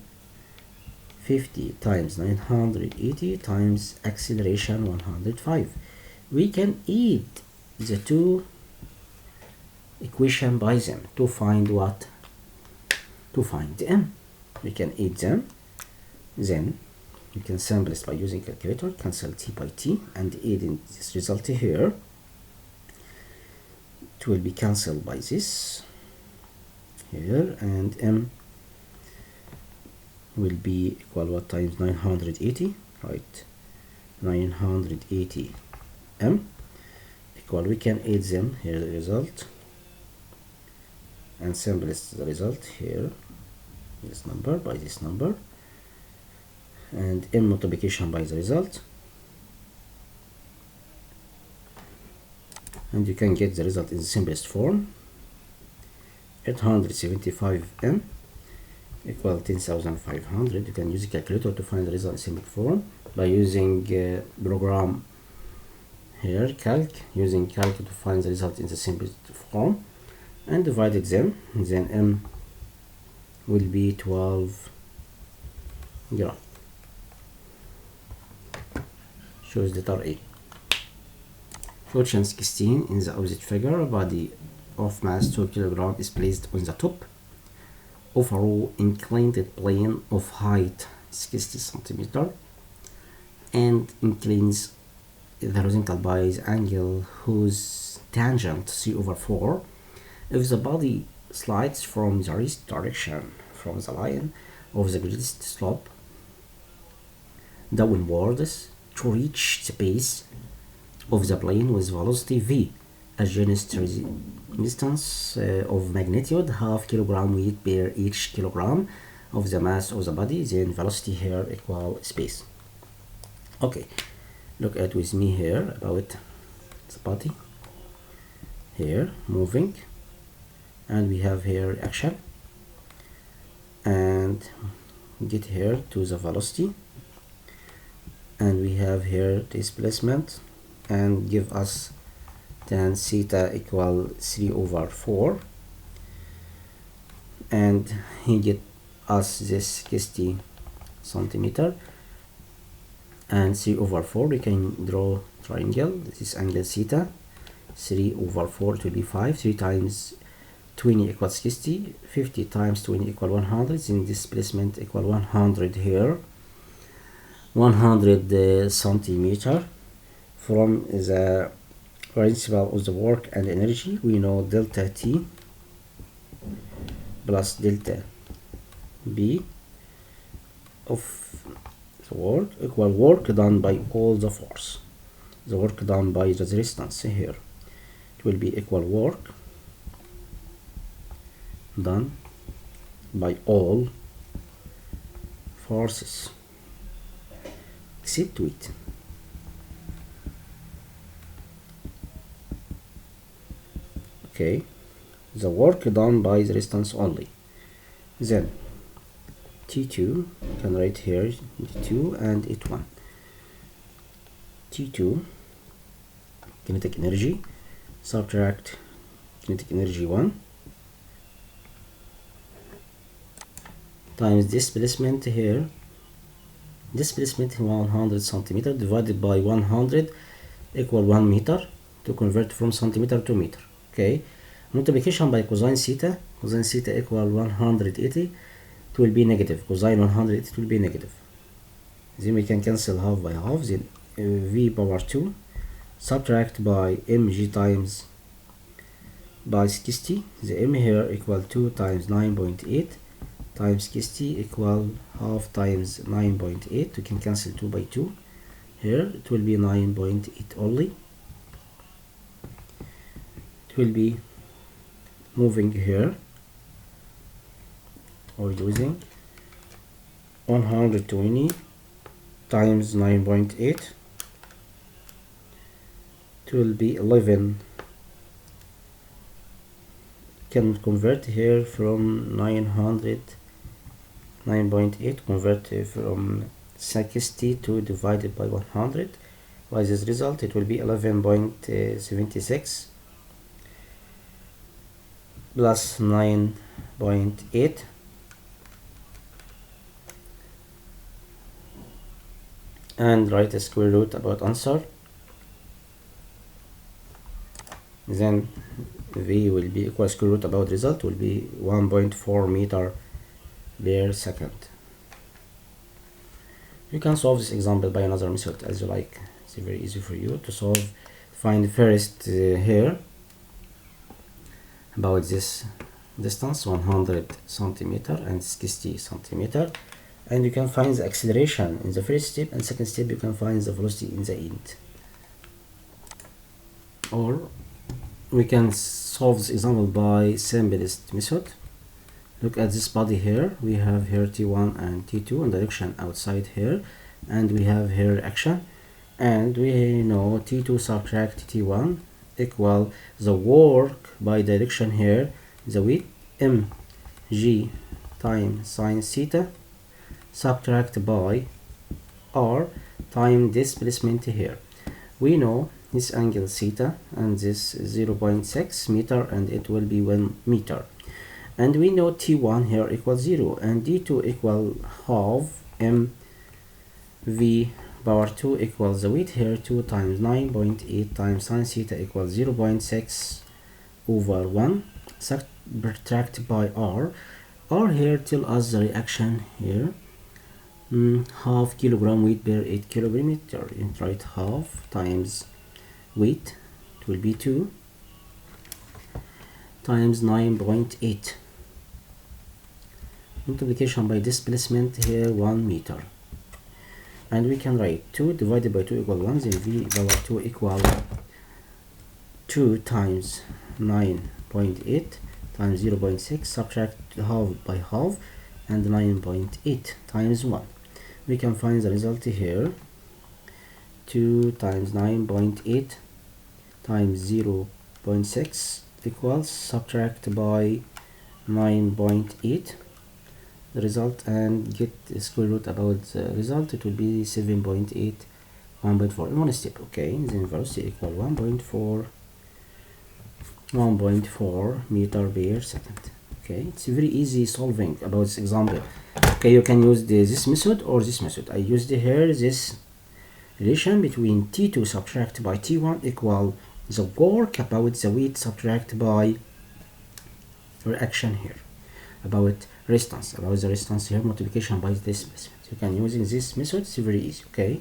S1: 50 times 980 times acceleration 105. We can add the two equation by them to find what? To find m. We can add them. Then we can simplify by using calculator, cancel t by t, and add in this result here. It will be cancelled by this here, and m will be equal what times 980, right? 980 m equal, we can add them here, the result, and simplify the result here, this number by this number, and m multiplication by the result, and you can get the result in the simplest form. 875 m equal 10,500. You can use a calculator to find the result in simple form by using program here, calc, using calc to find the result in the simplest form, and divided them. Then m will be 12 gram. Shows letter A. Question 16. In the opposite figure, a body of mass 2 kg is placed on the top of a row inclined plane of height 60 cm and inclines the horizontal by the angle whose tangent 3/4. If the body slides from the least direction from the line of the greatest slope downwards to reach the base of the plane with velocity v, against resistance of magnitude half kilogram weight per each kilogram of the mass of the body, then velocity here equal space. Okay, look at with me here about the body here moving, and we have here action, and get here to the velocity, and we have here displacement, and give us tan theta equal 3/4, and he get us this 60 centimeter, and 3/4 we can draw triangle. This is angle theta. 3/4 to be 5. 3 times 20 equals 60. 50 times 20 equal 100. Then displacement equal 100 here. 100 centimeter. From the principle of the work and energy, we know delta T plus delta B of the work equal work done by all the force. The work done by the resistance here. It will be equal work done by all forces except weight. Okay, the work done by the resistance only. Then T2, you can write here T2 and H1. T2 kinetic energy, subtract kinetic energy 1 times displacement here, displacement 100 centimeter divided by 100 equal 1 meter, to convert from centimeter to meter. Okay, multiplication by cosine theta, cosine theta equal 180, it will be negative, cosine 180 it will be negative. Then we can cancel half by half, then v power 2 subtract by mg times by 60, the m here equal 2 times 9.8 times 60 equal half times 9.8, we can cancel 2 by 2 here, it will be 9.8 only. It will be moving here or using 120 times 9.8, it will be 11. Can convert here from 9.8, convert from 60 to divided by 100. By this result it will be 11.76 plus 9.8 and write a square root about answer. Then V will be equal square root about result will be 1.4 meter per second. You can solve this example by another method as you like. It's very easy for you to solve. Find first here about this distance 100 centimeter and 60 centimeter, and you can find the acceleration in the first step, and second step you can find the velocity in the end. Or we can solve this example by simplest method. Look at this body here, we have here T1 and T2 in direction outside here, and we have here action, and we know T2 subtract T1 equal the work by direction here, the weight mg times sine theta subtract by r time displacement here. We know this angle theta and this 0.6 meter, and it will be 1 meter, and we know T1 here equals 0 and D2 equal half mv power 2 equals the weight here 2 times 9.8 times sine theta equals 0.6 over 1 subtract by r. R here tell us the reaction here, half kilogram weight per 8 kilometer, and write half times weight, it will be 2 times 9.8, multiplication by displacement here 1 meter, and we can write 2 divided by 2 equal 1, then v power 2 equal 2 times 9.8 times 0.6, subtract half by half, and 9.8 times 1. We can find the result here. 2 times 9.8 times 0.6 equals, subtract by 9.8 the result, and get the square root about the result. It will be 7.8, 1.4 in one step. Okay, then velocity equal 1.4 meter per second. Okay, it's very easy solving about this example. Okay, you can use this method or this method. I used here this relation between T2 subtract by T1 equal the work about the weight subtract by reaction here, about resistance, about the resistance here, multiplication by this method. You can using this method, it's very easy. Okay,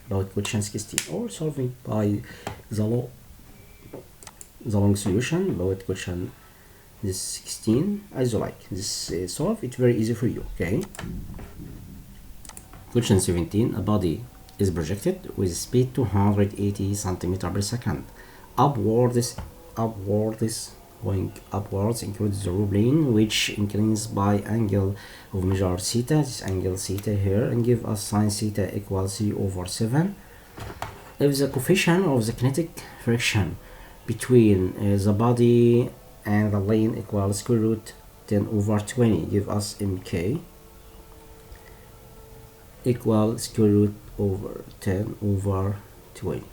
S1: about question 16, or solving by the long solution about question this 16, as you like. This solve it very easy for you. Okay, question 17, a body is projected with speed 280 centimeter per second upwards, going upwards, includes the plane, which inclines by angle of measure theta, this angle theta here, and give us sine theta equals 3/7. If the coefficient of the kinetic friction between the body and the plane equals square root 10/20, give us mk equal square root over 10/20.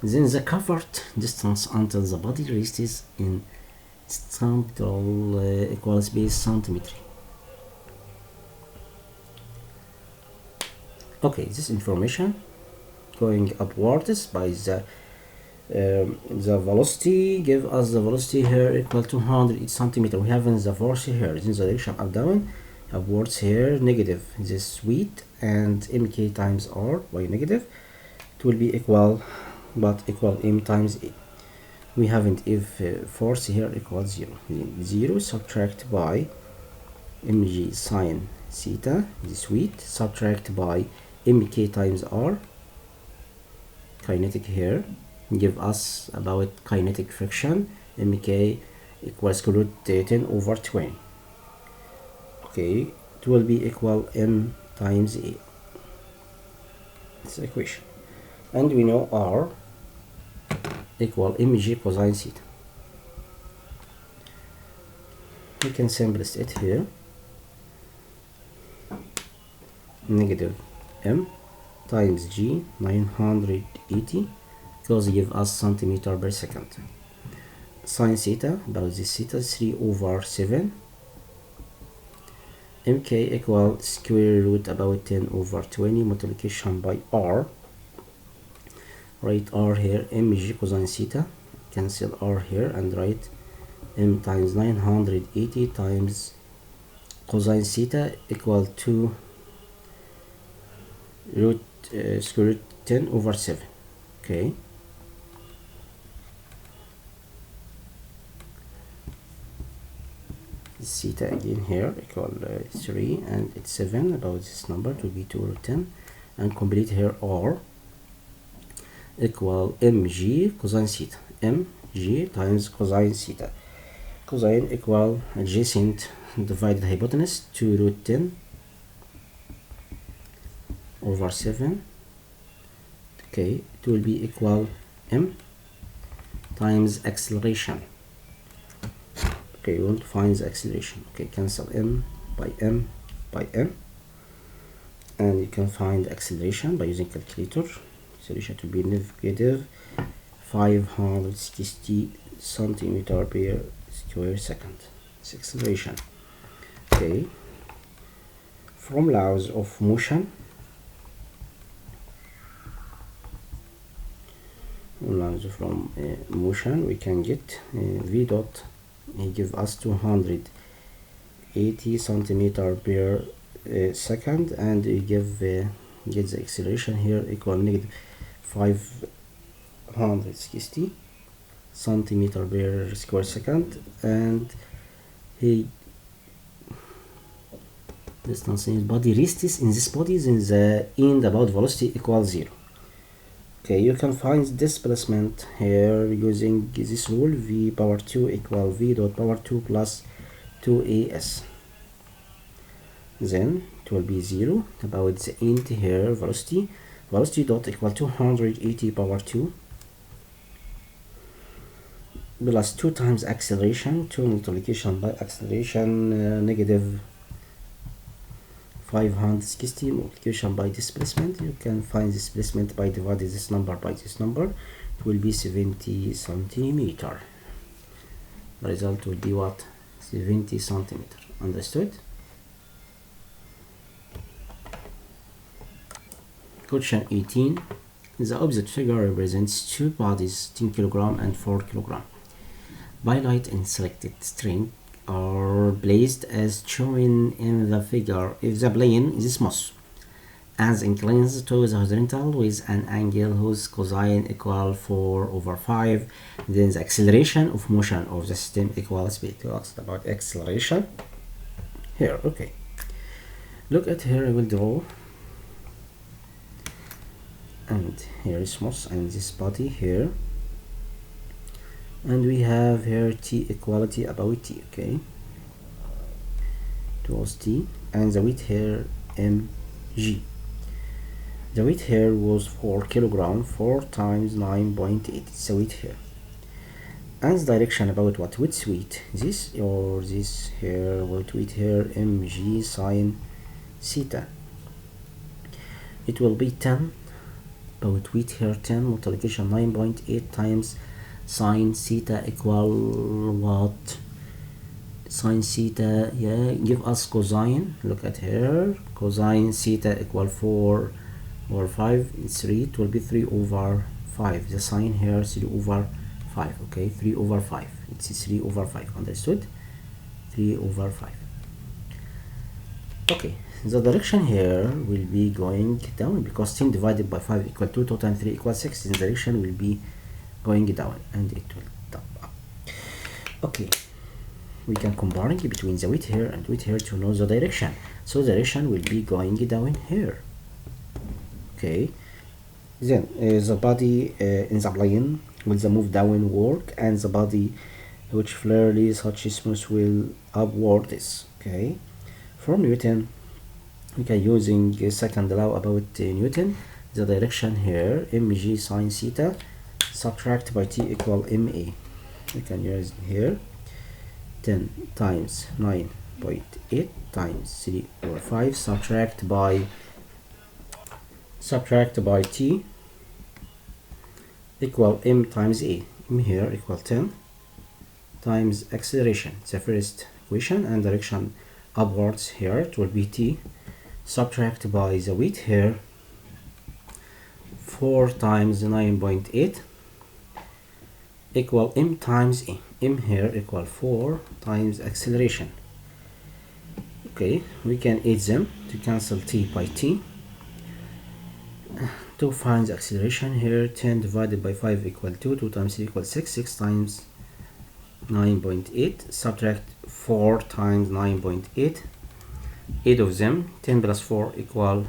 S1: Then the covered distance until the body rests in central equal space centimeter. Okay, this information going upwards by the velocity give us the velocity here equal to 200 centimeter. We have the force here in the direction up down, upwards here negative this weight, and mk times r by negative. It will be equal, but equal m times a. We haven't if force here equals 0. 0 subtract by mg sine theta, this weight, subtract by mk times r, kinetic here, give us about kinetic friction, mk equals square root 10/20. Okay, it will be equal m times a. It's the equation. And we know r equal mg cosine theta. We can simplify it here. Negative m times g 980, because give us centimeter per second. Sine theta, about this theta, 3/7. mk equal square root about 10/20 multiplication by r. Write r here, mg cosine theta, cancel r here, and write m times 980 times cosine theta equal to square root 10/7. Okay, theta again here equal 3, and it's 7, about this number to be 2/10, and complete here r equal mg cosine theta, mg times cosine theta, cosine equal adjacent divided hypotenuse 2/10/7. Okay, it will be equal m times acceleration. Okay, we want to find the acceleration. Okay, cancel m by m by m, and you can find the acceleration by using calculator. Acceleration to be negative 560 centimeter per square second. It's acceleration. Okay, from laws of motion, we can get v dot give us 280 centimeter per second, and we give get the acceleration here equal negative 560 centimeter per square second, and distance in body rests in this body, in the end about velocity equals 0. Okay, you can find displacement here using this rule: v power 2 equal v dot power 2 plus 2as. Then it will be 0 about the end here, velocity dot equal 280 power 2 plus 2 times acceleration, 2 multiplication by acceleration, negative 560 multiplication by displacement. You can find displacement by dividing this number by this number. It will be 70 centimeter. The result will be what? 70 centimeter. Understood? Question 18. The opposite figure represents two bodies, 10 kg and 4 kg. By light and selected string are placed as shown in the figure. If the plane is smooth and inclines to the horizontal with an angle whose cosine equal 4/5, then the acceleration of motion of the system equals speed. We asked about acceleration here. Okay, look at here. I will draw, and here is smooth and this body here, and we have here t equality about t. Okay, it was t, and the weight here mg. The weight here was 4 kg, 4 times 9.8. It's the weight here, and the direction about what? Which weight? This or this here? What weight here? mg sine theta. It will be 10. About weight here 10 multiplication 9.8 times sine theta equal what? Sine theta, yeah, give us cosine. Look at here, cosine theta equal 4/5. It's 3. It will be 3/5. The sine here 3/5. Okay, 3/5. It's 3/5. Understood? 3/5. Okay, the direction here will be going down because 10 divided by 5 equal 2, 2 times 3 equals 6. The direction will be going down and it will up. Okay, we can combine between the weight here and weight here to know the direction. So the direction will be going down here. Okay, then the body in the plane will move downward, and the body which clearly such smooth will upwards. Okay, from Newton we can using second law about Newton. The direction here mg sine theta subtract by t equal ma. We can use here 10 times 9.8 times 3/5 subtract by t equal m times a. M here equal 10 times acceleration, the first equation, and direction upwards here it will be t subtract by the weight here 4 times 9.8 equal m times a. M here equal 4 times acceleration. Okay, we can add them to cancel t by t to find the acceleration here. 10 divided by 5 equal 2, 2 times 3 equals 6, 6 times 9.8 subtract 4 times 9.8, 8 of them, 10 plus 4 equal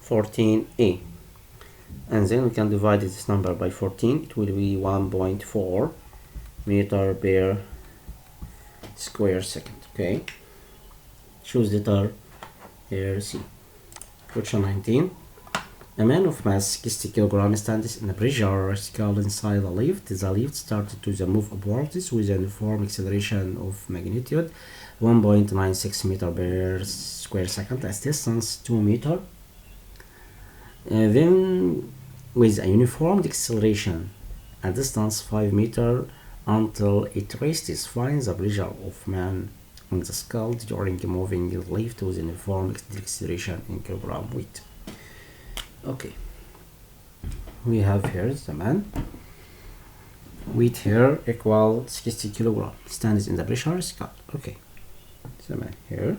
S1: 14a, and then we can divide this number by 14. It will be 1.4 meter per square second. Okay, choose letter here C. Question 19. A man of mass 60 kg stands in a pressure scale inside the lift. The lift started to move upwards with a uniform acceleration of magnitude 1.96 meter per square second at distance 2 meter. Then with a uniform acceleration at distance 5 meter until it reaches. Find the pressure of man on the skull during moving the lift with a uniform acceleration in kilogram weight. Okay, we have here the man, weight here equal 60 kilogram, stands in the pressure scale. Okay, the man here,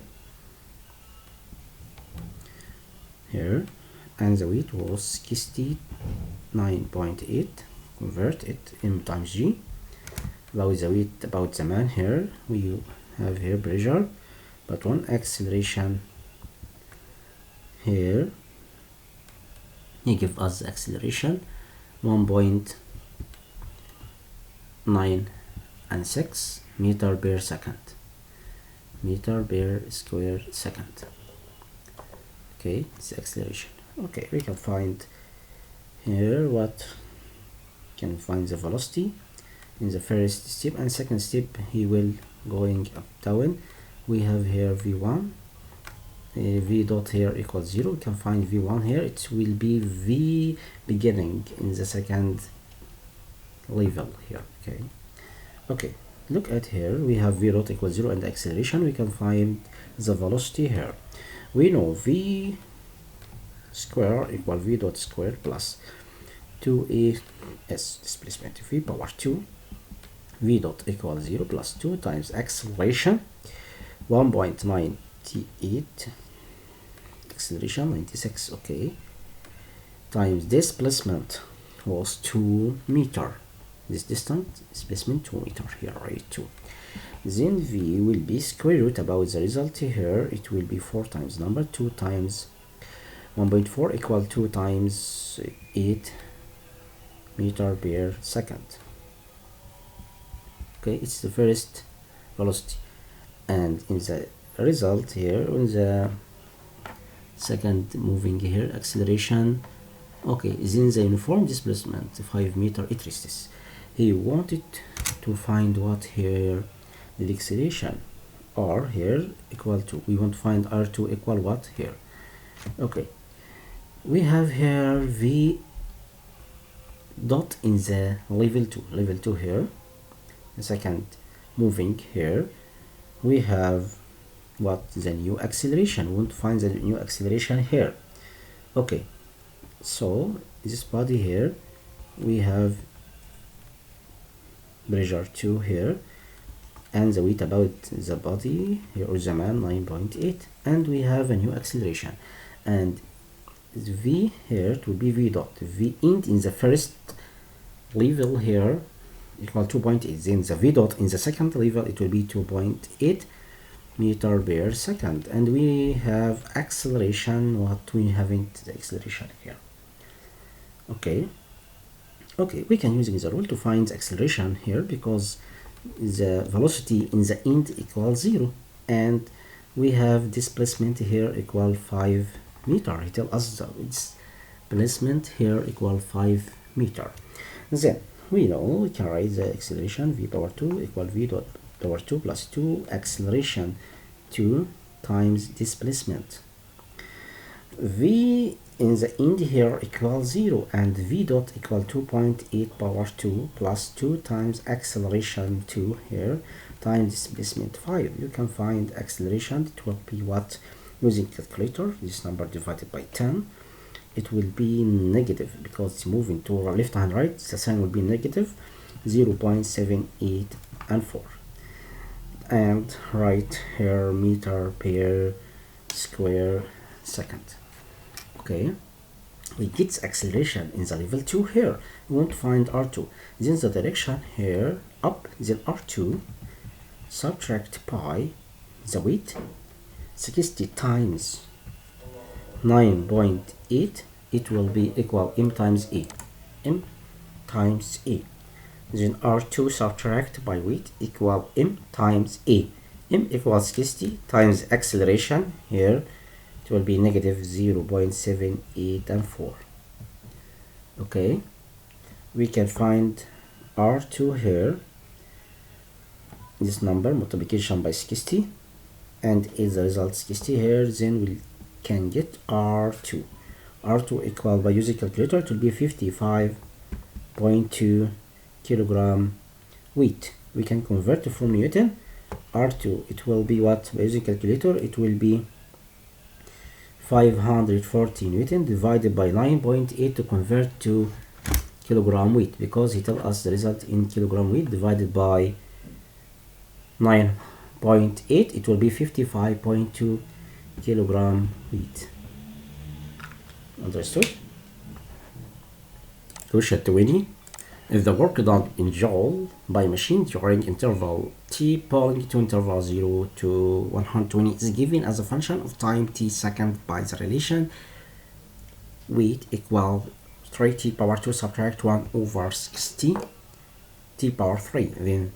S1: and the weight was 69.8. Convert it m times g. About the weight about the man here, we have here pressure, but one acceleration here he give us the acceleration 1.996 meter per second, meter per square second. Okay, it's the acceleration. Okay, we can find here what can find the velocity in the first step and second step. He will going up down. We have here v1, v dot here equals 0. We can find v1 here. It will be v beginning in the second level here. Okay, look at here. We have v dot equals 0 and the acceleration. We can find the velocity here. We know v square equal v dot square plus 2as displacement v power 2, v dot equals 0 plus 2 times acceleration 1.98, acceleration 96, okay, times displacement was 2 meter. This distance displacement 2 meter here, right? 2. Then v will be square root about the result here. It will be 4 times number 2 times 1.4 equal 2 times 8 meter per second. Okay, it's the first velocity, and in the result here in the second moving here acceleration. Okay, then the uniform displacement 5 meter it rests. He wanted to find what here the acceleration r here equal to. We want to find r2 equal what here. Okay, we have here v dot in the level 2 here, the second moving here. We have what the new acceleration. We want to find the new acceleration here. Okay, so this body here we have pressure 2 here, and the weight about the body here or the man 9.8, and we have a new acceleration, and the v here it will be v dot v end in the first level here equal 2.8. Then the v dot in the second level it will be 2.8 meter per second, and we have acceleration. What we haven't the acceleration here. Okay, we can use the rule to find the acceleration here, because the velocity in the end equals 0, and we have displacement here equal 5 meter. He tell us the displacement here equal 5 meter. Then we know we can write the acceleration v power 2 equal v dot power 2 plus 2 acceleration 2 times displacement. V in the end here equals 0, and v dot equal 2.8 power 2 plus 2 times acceleration 2 here times displacement 5. You can find acceleration. It will be what, using calculator, this number divided by 10. It will be negative because it's moving to left and right. The sign will be negative 0.78 and 4. And right here meter per square second. Okay, we get acceleration in the level 2 here. We want to find r2. Then the direction here up, then r2 subtract pi the weight 60 times 9.8. it will be equal m times a, m times a. Then r2 subtract by weight equal m times a. M equals 60 times acceleration here. It will be negative 0.78 and 4. Okay, we can find r2 here, this number multiplication by 60, and is the result 60 here. Then we can get r2 equal, by using calculator, it will be 55.2 kilogram weight. We can convert to from Newton. r2 it will be what, by using calculator, it will be 540 Newton divided by 9.8 to convert to kilogram weight, because he tells us the result in kilogram weight divided by 9.8. it will be 55.2 kilogram weight. Understood? Question 20. If the work done in joule by machine during interval t belonging to interval 0 to 120 is given as a function of time t second by the relation weight equal 3t power 2 subtract 1 over 60 t power 3. Then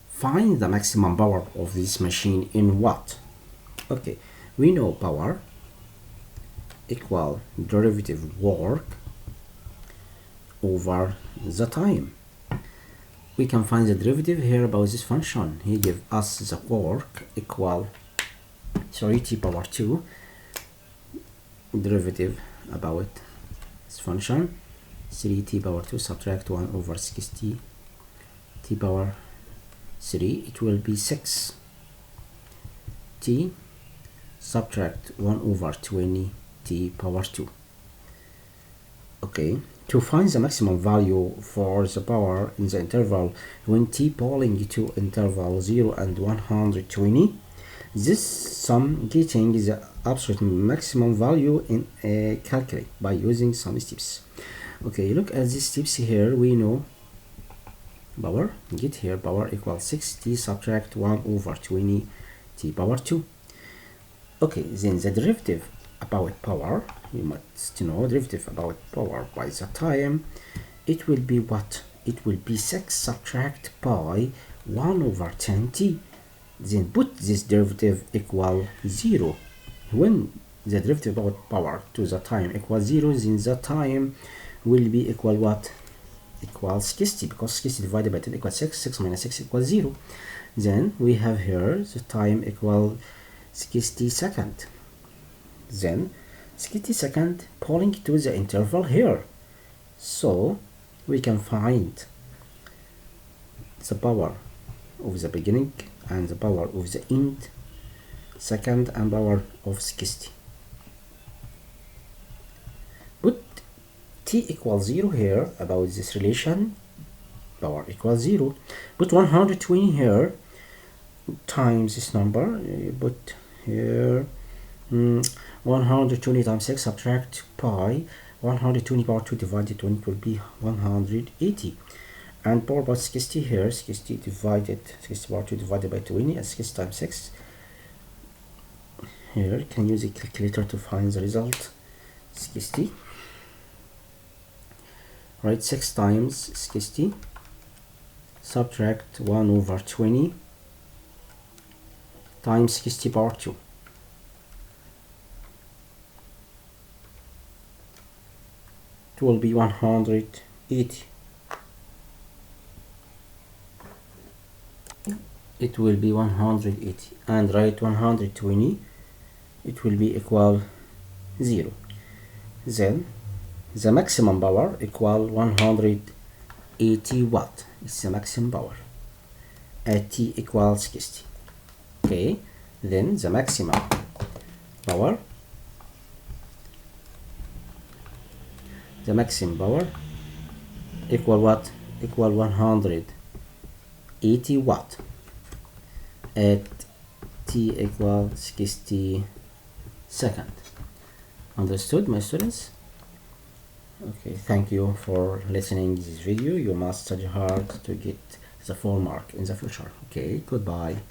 S1: find the maximum power of this machine in watt. Okay, we know power equal derivative work over the time. We can find the derivative here about this function. He give us the work equal 3t power 2 derivative about this function 3t power 2 subtract 1 over 60 t power 3. It will be 6 t subtract 1 over 20 t power 2. Okay, to find the maximum value for the power in the interval when t belonging to interval 0 and 120, this sum getting the absolute maximum value in calculate by using some steps. Okay, look at these steps here. We know power, get here power equals 6t subtract 1 over 20 t power 2. Okay, then the derivative about power, you must know derivative about power by the time. It will be what? It will be 6 subtract pi 1 over 10t. Then put this derivative equal 0. When the derivative about power to the time equals 0, then the time will be equal what? Equal 60, because 60 divided by 10 equals 6. 6 minus 6 equals 0. Then we have here the time equal 60 seconds. Then 60 seconds belong to the interval here. So we can find the power of the beginning and the power of the end, second, and power of 60. Put t equals 0 here about this relation, power equals 0. Put 120 here times this number. Put here 120 times 6 subtract pi 120 power 2 divided 20 will be 180. And power by 60 here, 60 power 2 divided by 20, and 60 times 6. Here you can use a calculator to find the result. 60. Right, 6 times 60 subtract 1 over 20 times 60 power 2. It will be 180. It will be 180, and write 120, it will be equal 0. Then the maximum power equal 180 watt. It's the maximum power at t equals 60. Okay, then the maximum power, equal what? Equal 180 watt at t equals 60 seconds. Understood, my students? Okay, thank you for listening to this video. You must study hard to get the full mark in the future. Okay, goodbye.